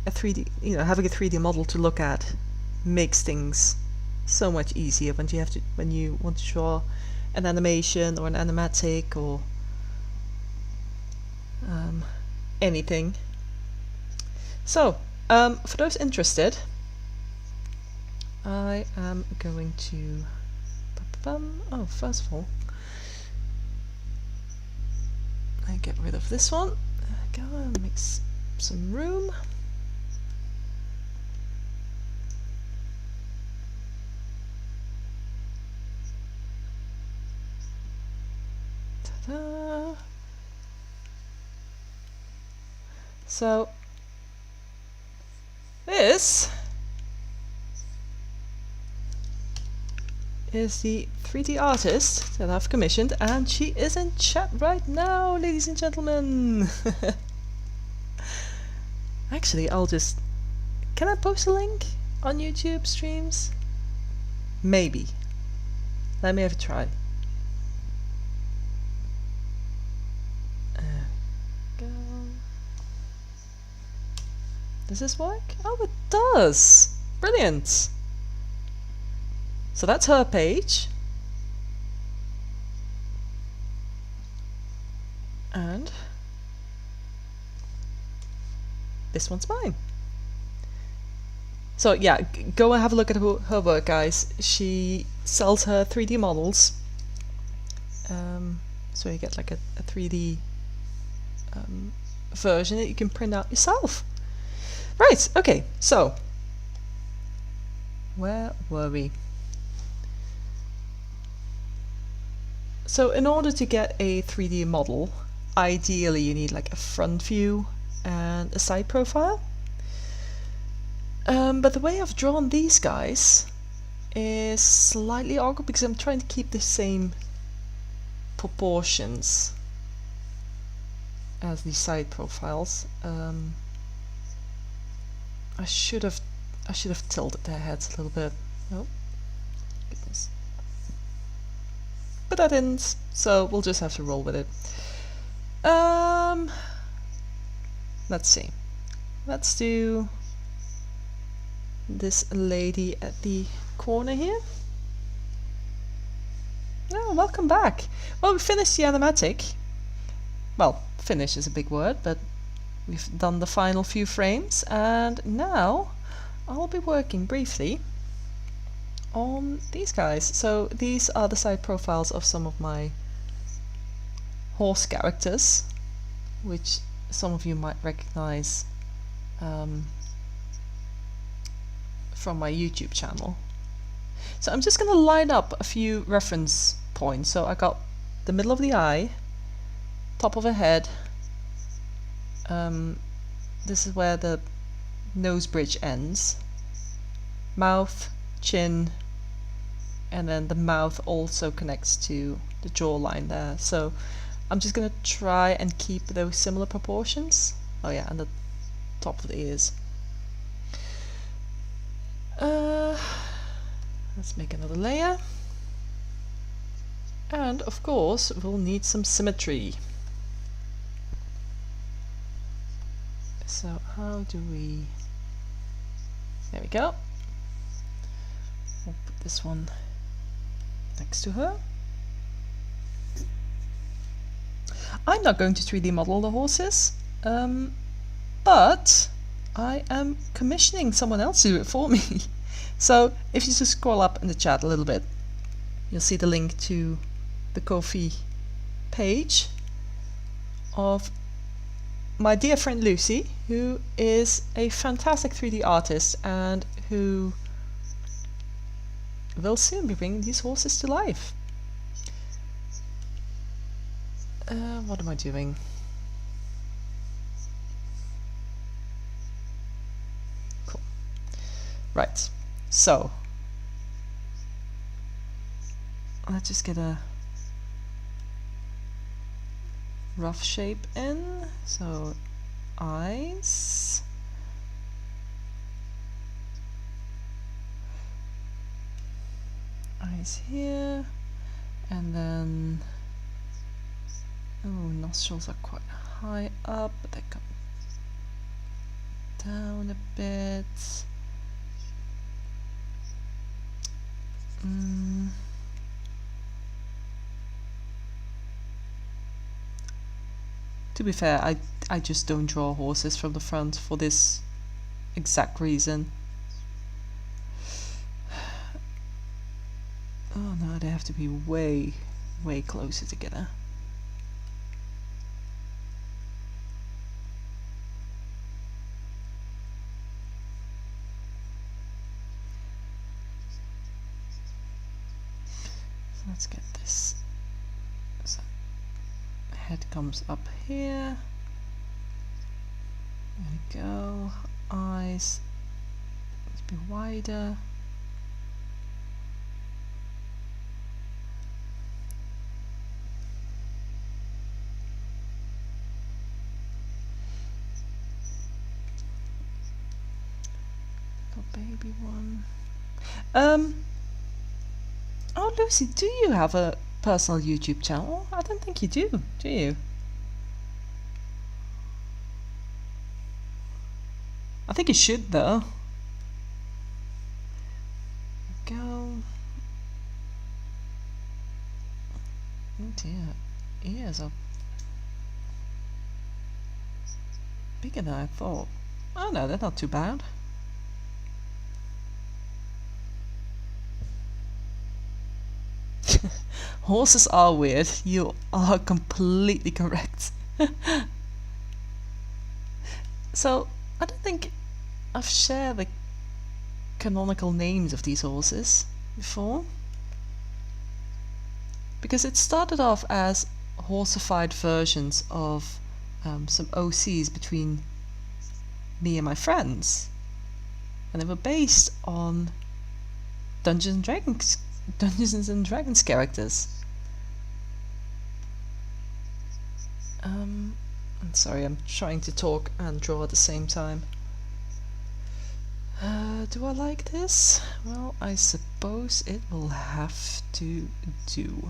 a 3D, you know, having a 3D model to look at makes things so much easier when you want to draw an animation or an animatic or anything. So, for those interested, I am going to oh, first of all, I get rid of this one. Go and make some room. Ta-da. So this is the 3D artist that I've commissioned, and she is in chat right now, ladies and gentlemen. Actually, can I post a link on YouTube streams? Maybe. Let me have a try. Go. Does this work? Oh, it does! Brilliant! So that's her page. And this one's mine. So yeah, go and have a look at her work, guys. She sells her 3D models. So you get like a 3D version that you can print out yourself. Right, okay, so where were we? So in order to get a 3D model, ideally you need like a front view and a side profile. But the way I've drawn these guys is slightly awkward because I'm trying to keep the same proportions as the side profiles. I should have tilted their heads a little bit. Oh, goodness. But I didn't, so we'll just have to roll with it. Let's see. Let's do this lady at the corner here. Oh, welcome back. Well, we finished the animatic. Well, finish is a big word, but we've done the final few frames, and now I'll be working briefly on these guys. So these are the side profiles of some of my horse characters, which some of you might recognize from my YouTube channel. So I'm just going to line up a few reference points. So I got the middle of the eye, top of the head. This is where the nose bridge ends. Mouth, chin, and then the mouth also connects to the jawline there. So I'm just going to try and keep those similar proportions. Oh yeah, and the top of the ears. Let's make another layer. And of course we'll need some symmetry. So how do we... There we go. We'll put this one next to her. I'm not going to 3D model the horses, but I am commissioning someone else to do it for me. So if you just scroll up in the chat a little bit, you'll see the link to the Ko-fi page of my dear friend Lucy, who is a fantastic 3D artist and who will soon be bringing these horses to life. What am I doing? Cool. Right, so let's just get a rough shape in. So eyes, here, and then nostrils are quite high up, but they come down a bit. To be fair, I just don't draw horses from the front for this exact reason. Oh no, they have to be way, way closer together. So let's get this. So head comes up here. There we go. Eyes. Let's be wider. Baby one. Oh, Lucy, do you have a personal YouTube channel? I don't think you do you? I think you should, though. Go. Oh dear, ears are bigger than I thought. Oh no, they're not too bad. Horses are weird. You are completely correct. So, I don't think I've shared the canonical names of these horses before. Because it started off as horsified versions of some OCs between me and my friends. And they were based on Dungeons and Dragons characters. I'm sorry, I'm trying to talk and draw at the same time. Do I like this? Well, I suppose it will have to do.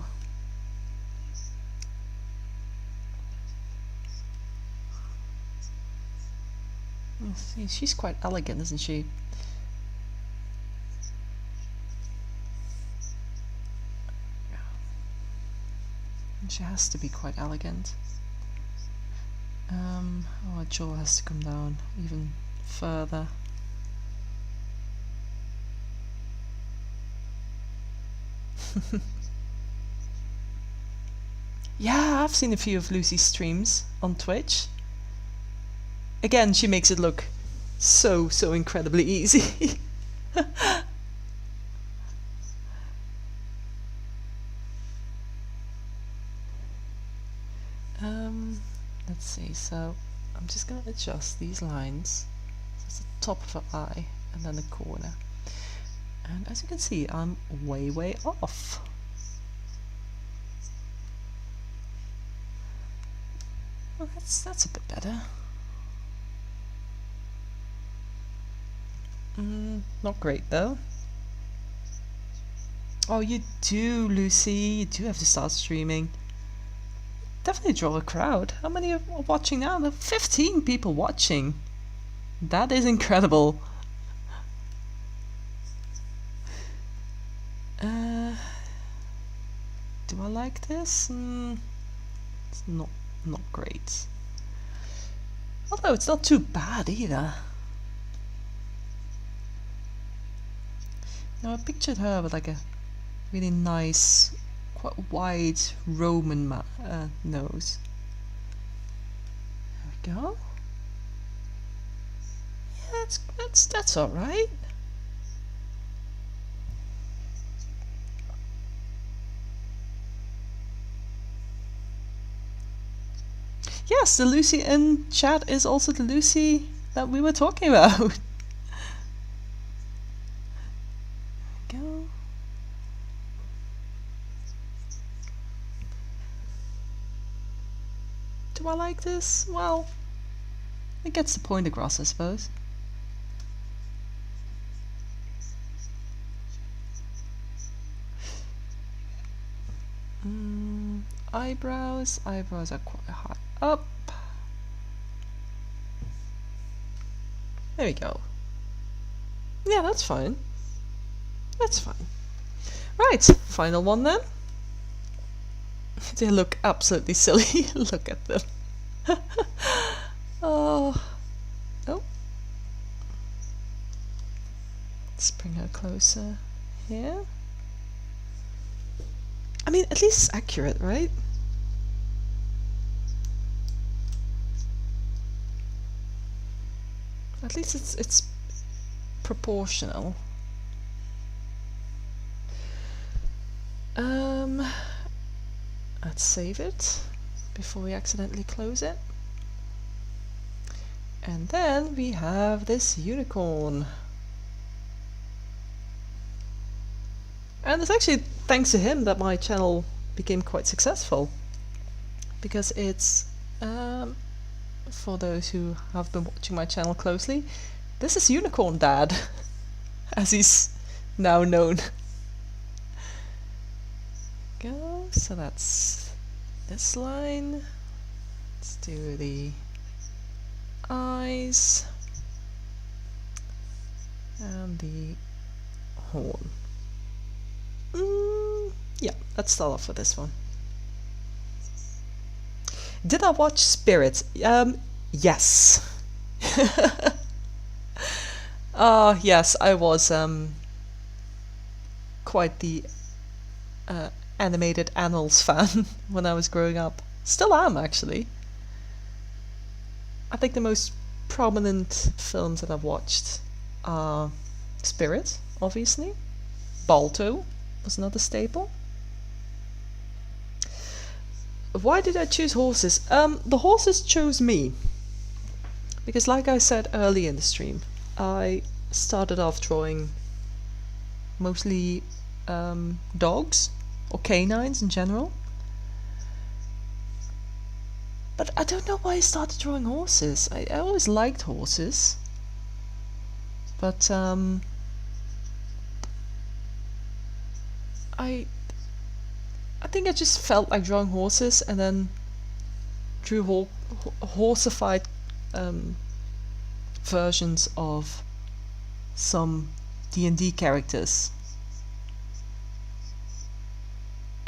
See, she's quite elegant, isn't she? She has to be quite elegant. Our jaw has to come down even further. Yeah, I've seen a few of Lucy's streams on Twitch. Again, she makes it look so incredibly easy. Let's see, so I'm just going to adjust these lines. So it's the top of her eye and then the corner. And as you can see, I'm way off. Well, that's a bit better. Not great though. Oh, you do, Lucy. You do have to start streaming. Definitely draw a crowd. How many are watching now? There are 15 people watching. That is incredible. Do I like this? It's not great. Although it's not too bad either. Now I pictured her with like a really nice, quite wide Roman nose. There we go. Yeah, that's all right. Yes, the Lucy in chat is also the Lucy that we were talking about. There we go. Do I like this? Well, it gets the point across, I suppose. Eyebrows are quite high up. There we go. Yeah, that's fine. That's fine. Right, final one then. They look absolutely silly. Look at them. Oh. Let's bring her closer here. I mean, at least it's accurate, right? At least it's proportional. Let's save it before we accidentally close it. And then we have this unicorn. And it's actually thanks to him that my channel became quite successful. Because it's, for those who have been watching my channel closely, this is Unicorn Dad, as he's now known. Go, so that's this line. Let's do the eyes and the horn. Yeah, let's start off with this one. Did I watch Spirit? Yes. Yes, I was quite the animated annals fan when I was growing up. Still am, actually. I think the most prominent films that I've watched are Spirit, obviously. Balto was another staple. Why did I choose horses? The horses chose me. Because like I said early in the stream, I started off drawing mostly dogs or canines in general. But I don't know why I started drawing horses. I always liked horses. But I think I just felt like drawing horses, and then drew horseified versions of some D&D characters.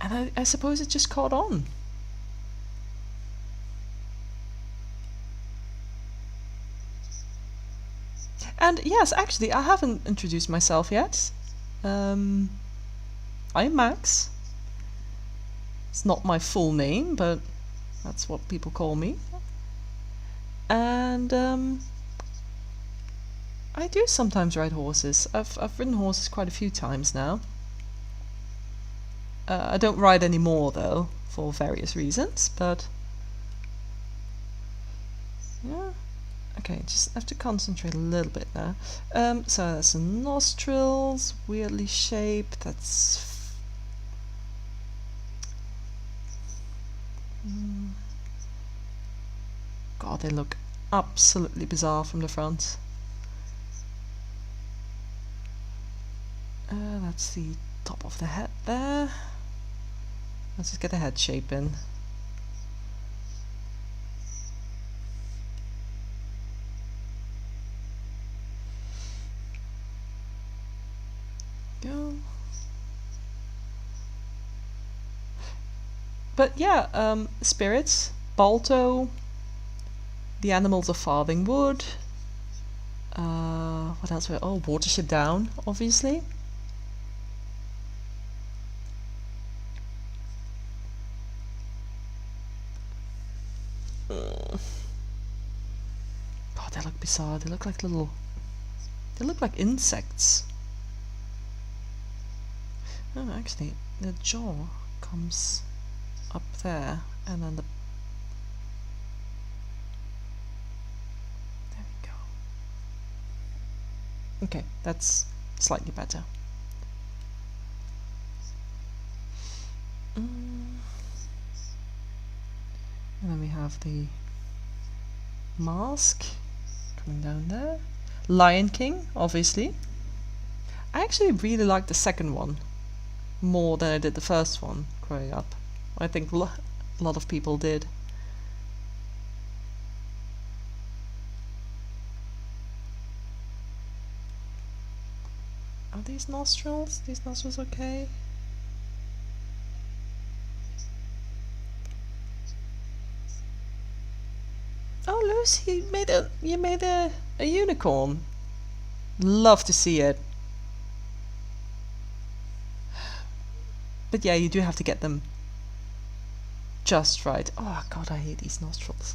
And I suppose it just caught on. And yes, actually, I haven't introduced myself yet. I'm Max. It's not my full name, but that's what people call me. And I do sometimes ride horses. I've ridden horses quite a few times now. I don't ride anymore though, for various reasons, but yeah. Okay, just have to concentrate a little bit now. So that's the nostrils, weirdly shaped. That's God, they look absolutely bizarre from the front. That's the top of the head there. Let's just get the head shape in. Go. But yeah, spirits, Balto, the animals of Farthing Wood. What else? Oh, Watership Down, obviously. God, they look bizarre. They look like little. They look like insects. No, actually, the jaw comes up there, and then there we go. Okay, that's slightly better. And then we have the mask coming down there. Lion King, obviously. I actually really liked the second one more than I did the first one growing up. I think a lot of people did. Are these nostrils? These nostrils okay? Oh, Lucy, you made a unicorn. Love to see it. But yeah, you do have to get them just right. Oh God, I hate these nostrils.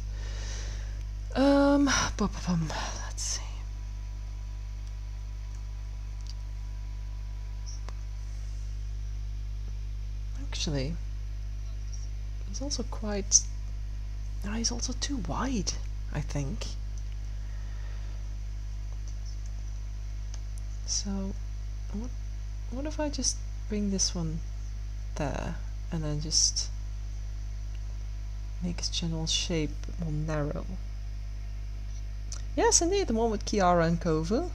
Let's see. Actually, he's also quite. No, he's also too wide, I think. So, what if I just bring this one there, and then just make his general shape more narrow? Yes, indeed, the one with Kiara and Kovu.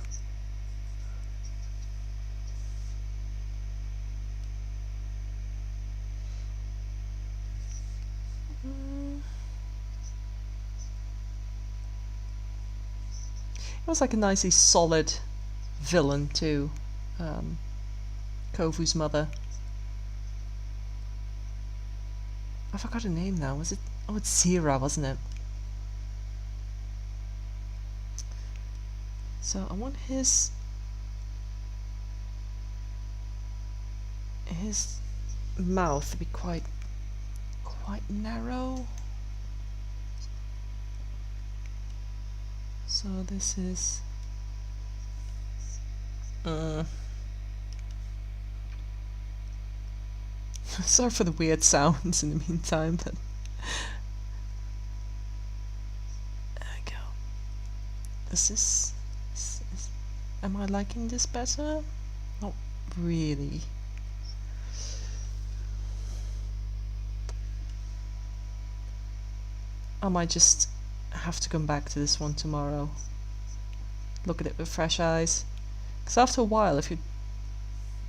It was like a nicely solid villain too. Kovu's mother. I forgot her name now. Was it? Oh, it's Zira, wasn't it? So I want his mouth to be quite narrow. So this is sorry for the weird sounds in the meantime, but there we go. Am I liking this better? Not really. I might just have to come back to this one tomorrow. Look at it with fresh eyes. Because after a while, if you've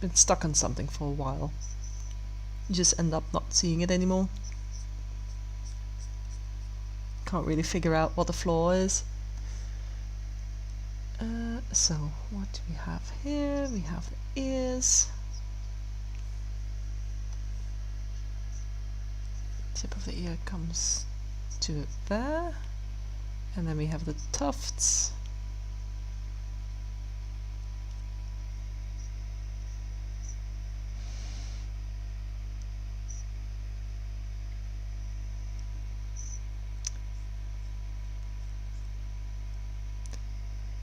been stuck on something for a while, you just end up not seeing it anymore. Can't really figure out what the flaw is. So, what do we have here? We have the ears. Tip of the ear comes to there. And then we have the tufts.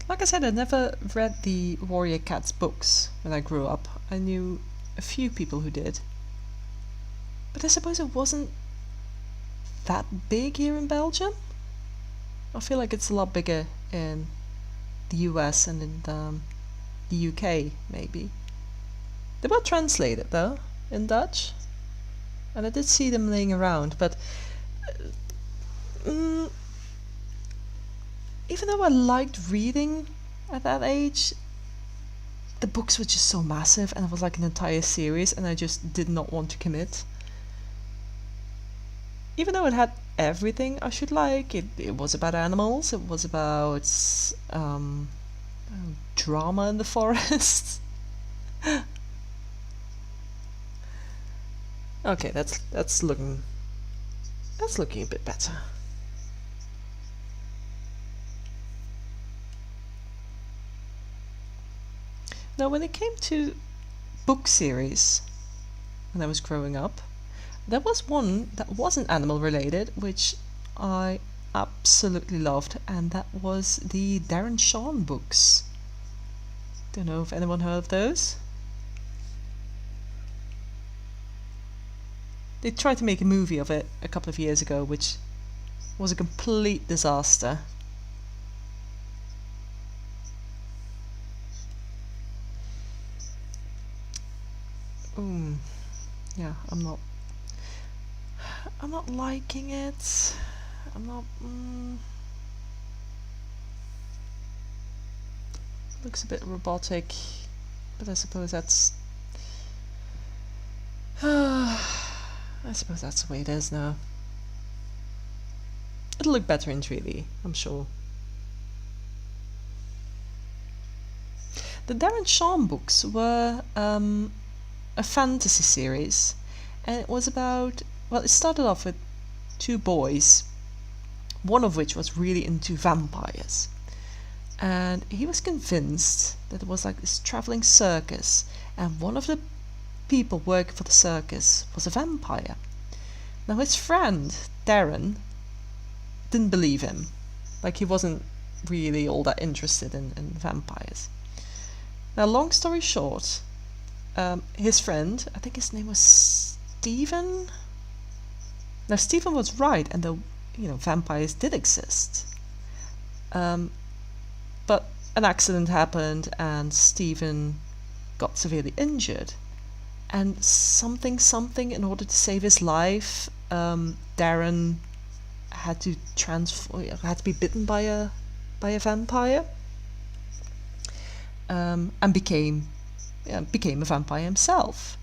Like I said, I never read the Warrior Cats books when I grew up. I knew a few people who did. But I suppose it wasn't that big here in Belgium. I feel like it's a lot bigger in the US and in the UK, maybe. They were translated, though, in Dutch. And I did see them laying around, but even though I liked reading at that age, the books were just so massive, and it was like an entire series, and I just did not want to commit. Even though it had everything I should like, it was about animals, it was about drama in the forest. Okay, that's looking a bit better. Now, when it came to book series, when I was growing up, there was one that wasn't animal related, which I absolutely loved, and that was the Darren Shan books. Don't know if anyone heard of those. They tried to make a movie of it a couple of years ago, which was a complete disaster. Yeah, I'm not liking it. I'm not. Looks a bit robotic, but I suppose that's. I suppose that's the way it is now. It'll look better in 3D, I'm sure. The Darren Shan books were a fantasy series, and it was about, well, it started off with two boys, one of which was really into vampires, and he was convinced that it was like this traveling circus, and one of the people working for the circus was a vampire. Now his friend Darren didn't believe him, like he wasn't really all that interested in vampires. Now, long story short, his friend, I think his name was Stephen. Now, Stephen was right, and vampires did exist. But an accident happened, and Stephen got severely injured. And something, in order to save his life, Darren had to be bitten by a vampire, and became a vampire himself.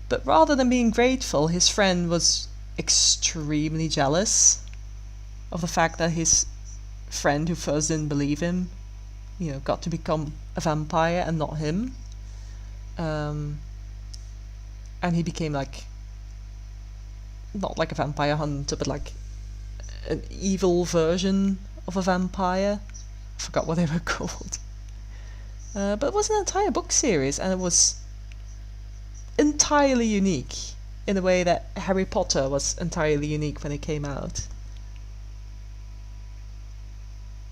But rather than being grateful, his friend was extremely jealous of the fact that his friend, who first didn't believe him, got to become a vampire and not him. And he became not like a vampire hunter, but like an evil version of a vampire. I forgot what they were called. But it was an entire book series, and it was entirely unique in the way that Harry Potter was entirely unique when it came out.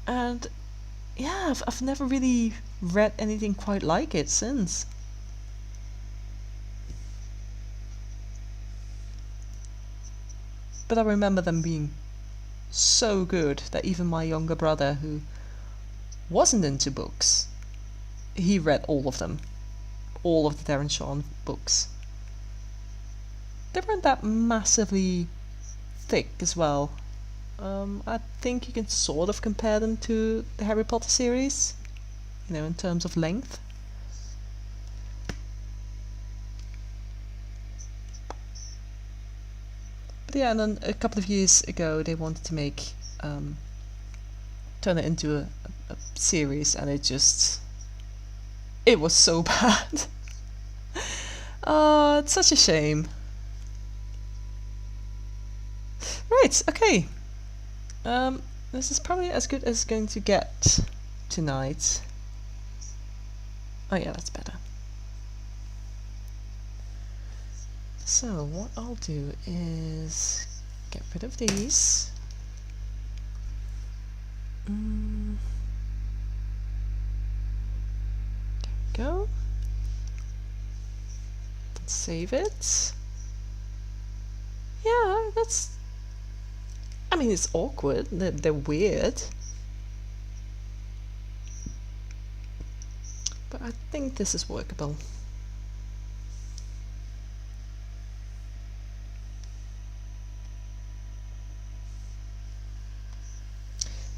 And yeah, I've never really read anything quite like it since. But I remember them being so good that even my younger brother, who wasn't into books, he read all of them. All of the Darren Shan books. They weren't that massively thick as well. I think you can sort of compare them to the Harry Potter series, you know, in terms of length. But yeah, and then a couple of years ago they wanted to make turn it into a series, and it was so bad. Oh, it's such a shame. Right, okay. This is probably as good as it's going to get tonight. Oh yeah, that's better. So what I'll do is get rid of these. There we go. Save it. Yeah, that's... I mean, it's awkward. They're weird. But I think this is workable.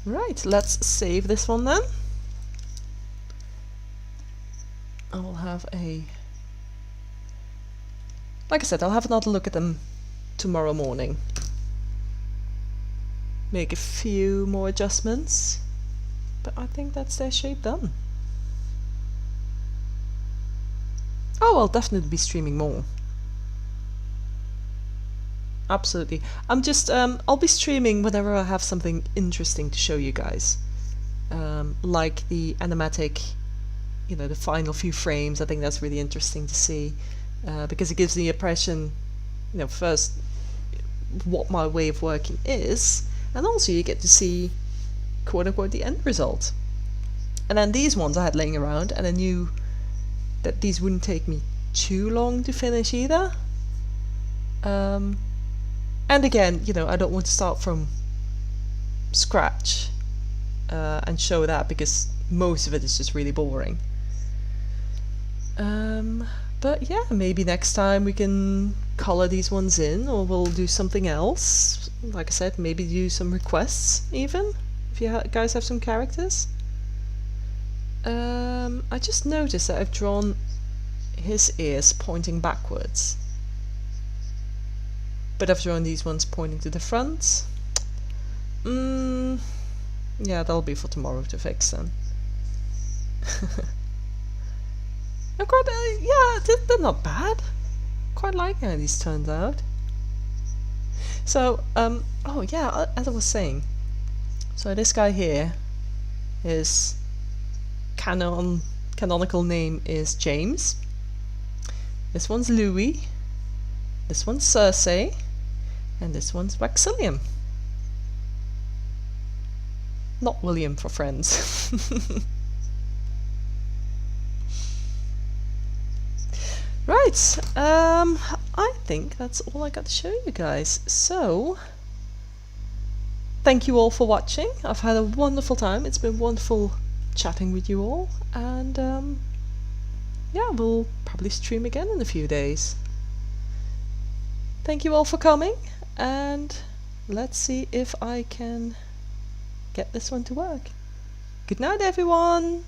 Right, let's save this one then. I will have a... Like I said, I'll have another look at them tomorrow morning. Make a few more adjustments. But I think that's their shape done. Oh, I'll definitely be streaming more. Absolutely. I'm just, I'll be streaming whenever I have something interesting to show you guys. Like the animatic, you know, the final few frames. I think that's really interesting to see. Because it gives the impression, you know, first, what my way of working is, and also you get to see, quote-unquote, the end result. And then these ones I had laying around, and I knew that these wouldn't take me too long to finish either. And again, you know, I don't want to start from scratch and show that, because most of it is just really boring. But yeah, maybe next time we can color these ones in, or we'll do something else. Like I said, maybe do some requests even, if you guys have some characters. I just noticed that I've drawn his ears pointing backwards. But I've drawn these ones pointing to the front. Yeah, that'll be for tomorrow to fix then. I'm quite, yeah, they're not bad. Quite like how these turned out. So, oh yeah, as I was saying, so this guy here, his canonical name is James. This one's Louis. This one's Cersei. And this one's Waxillium. Not William for friends. Right, I think that's all I got to show you guys. So, thank you all for watching. I've had a wonderful time. It's been wonderful chatting with you all. And yeah, we'll probably stream again in a few days. Thank you all for coming, and let's see if I can get this one to work. Good night, everyone!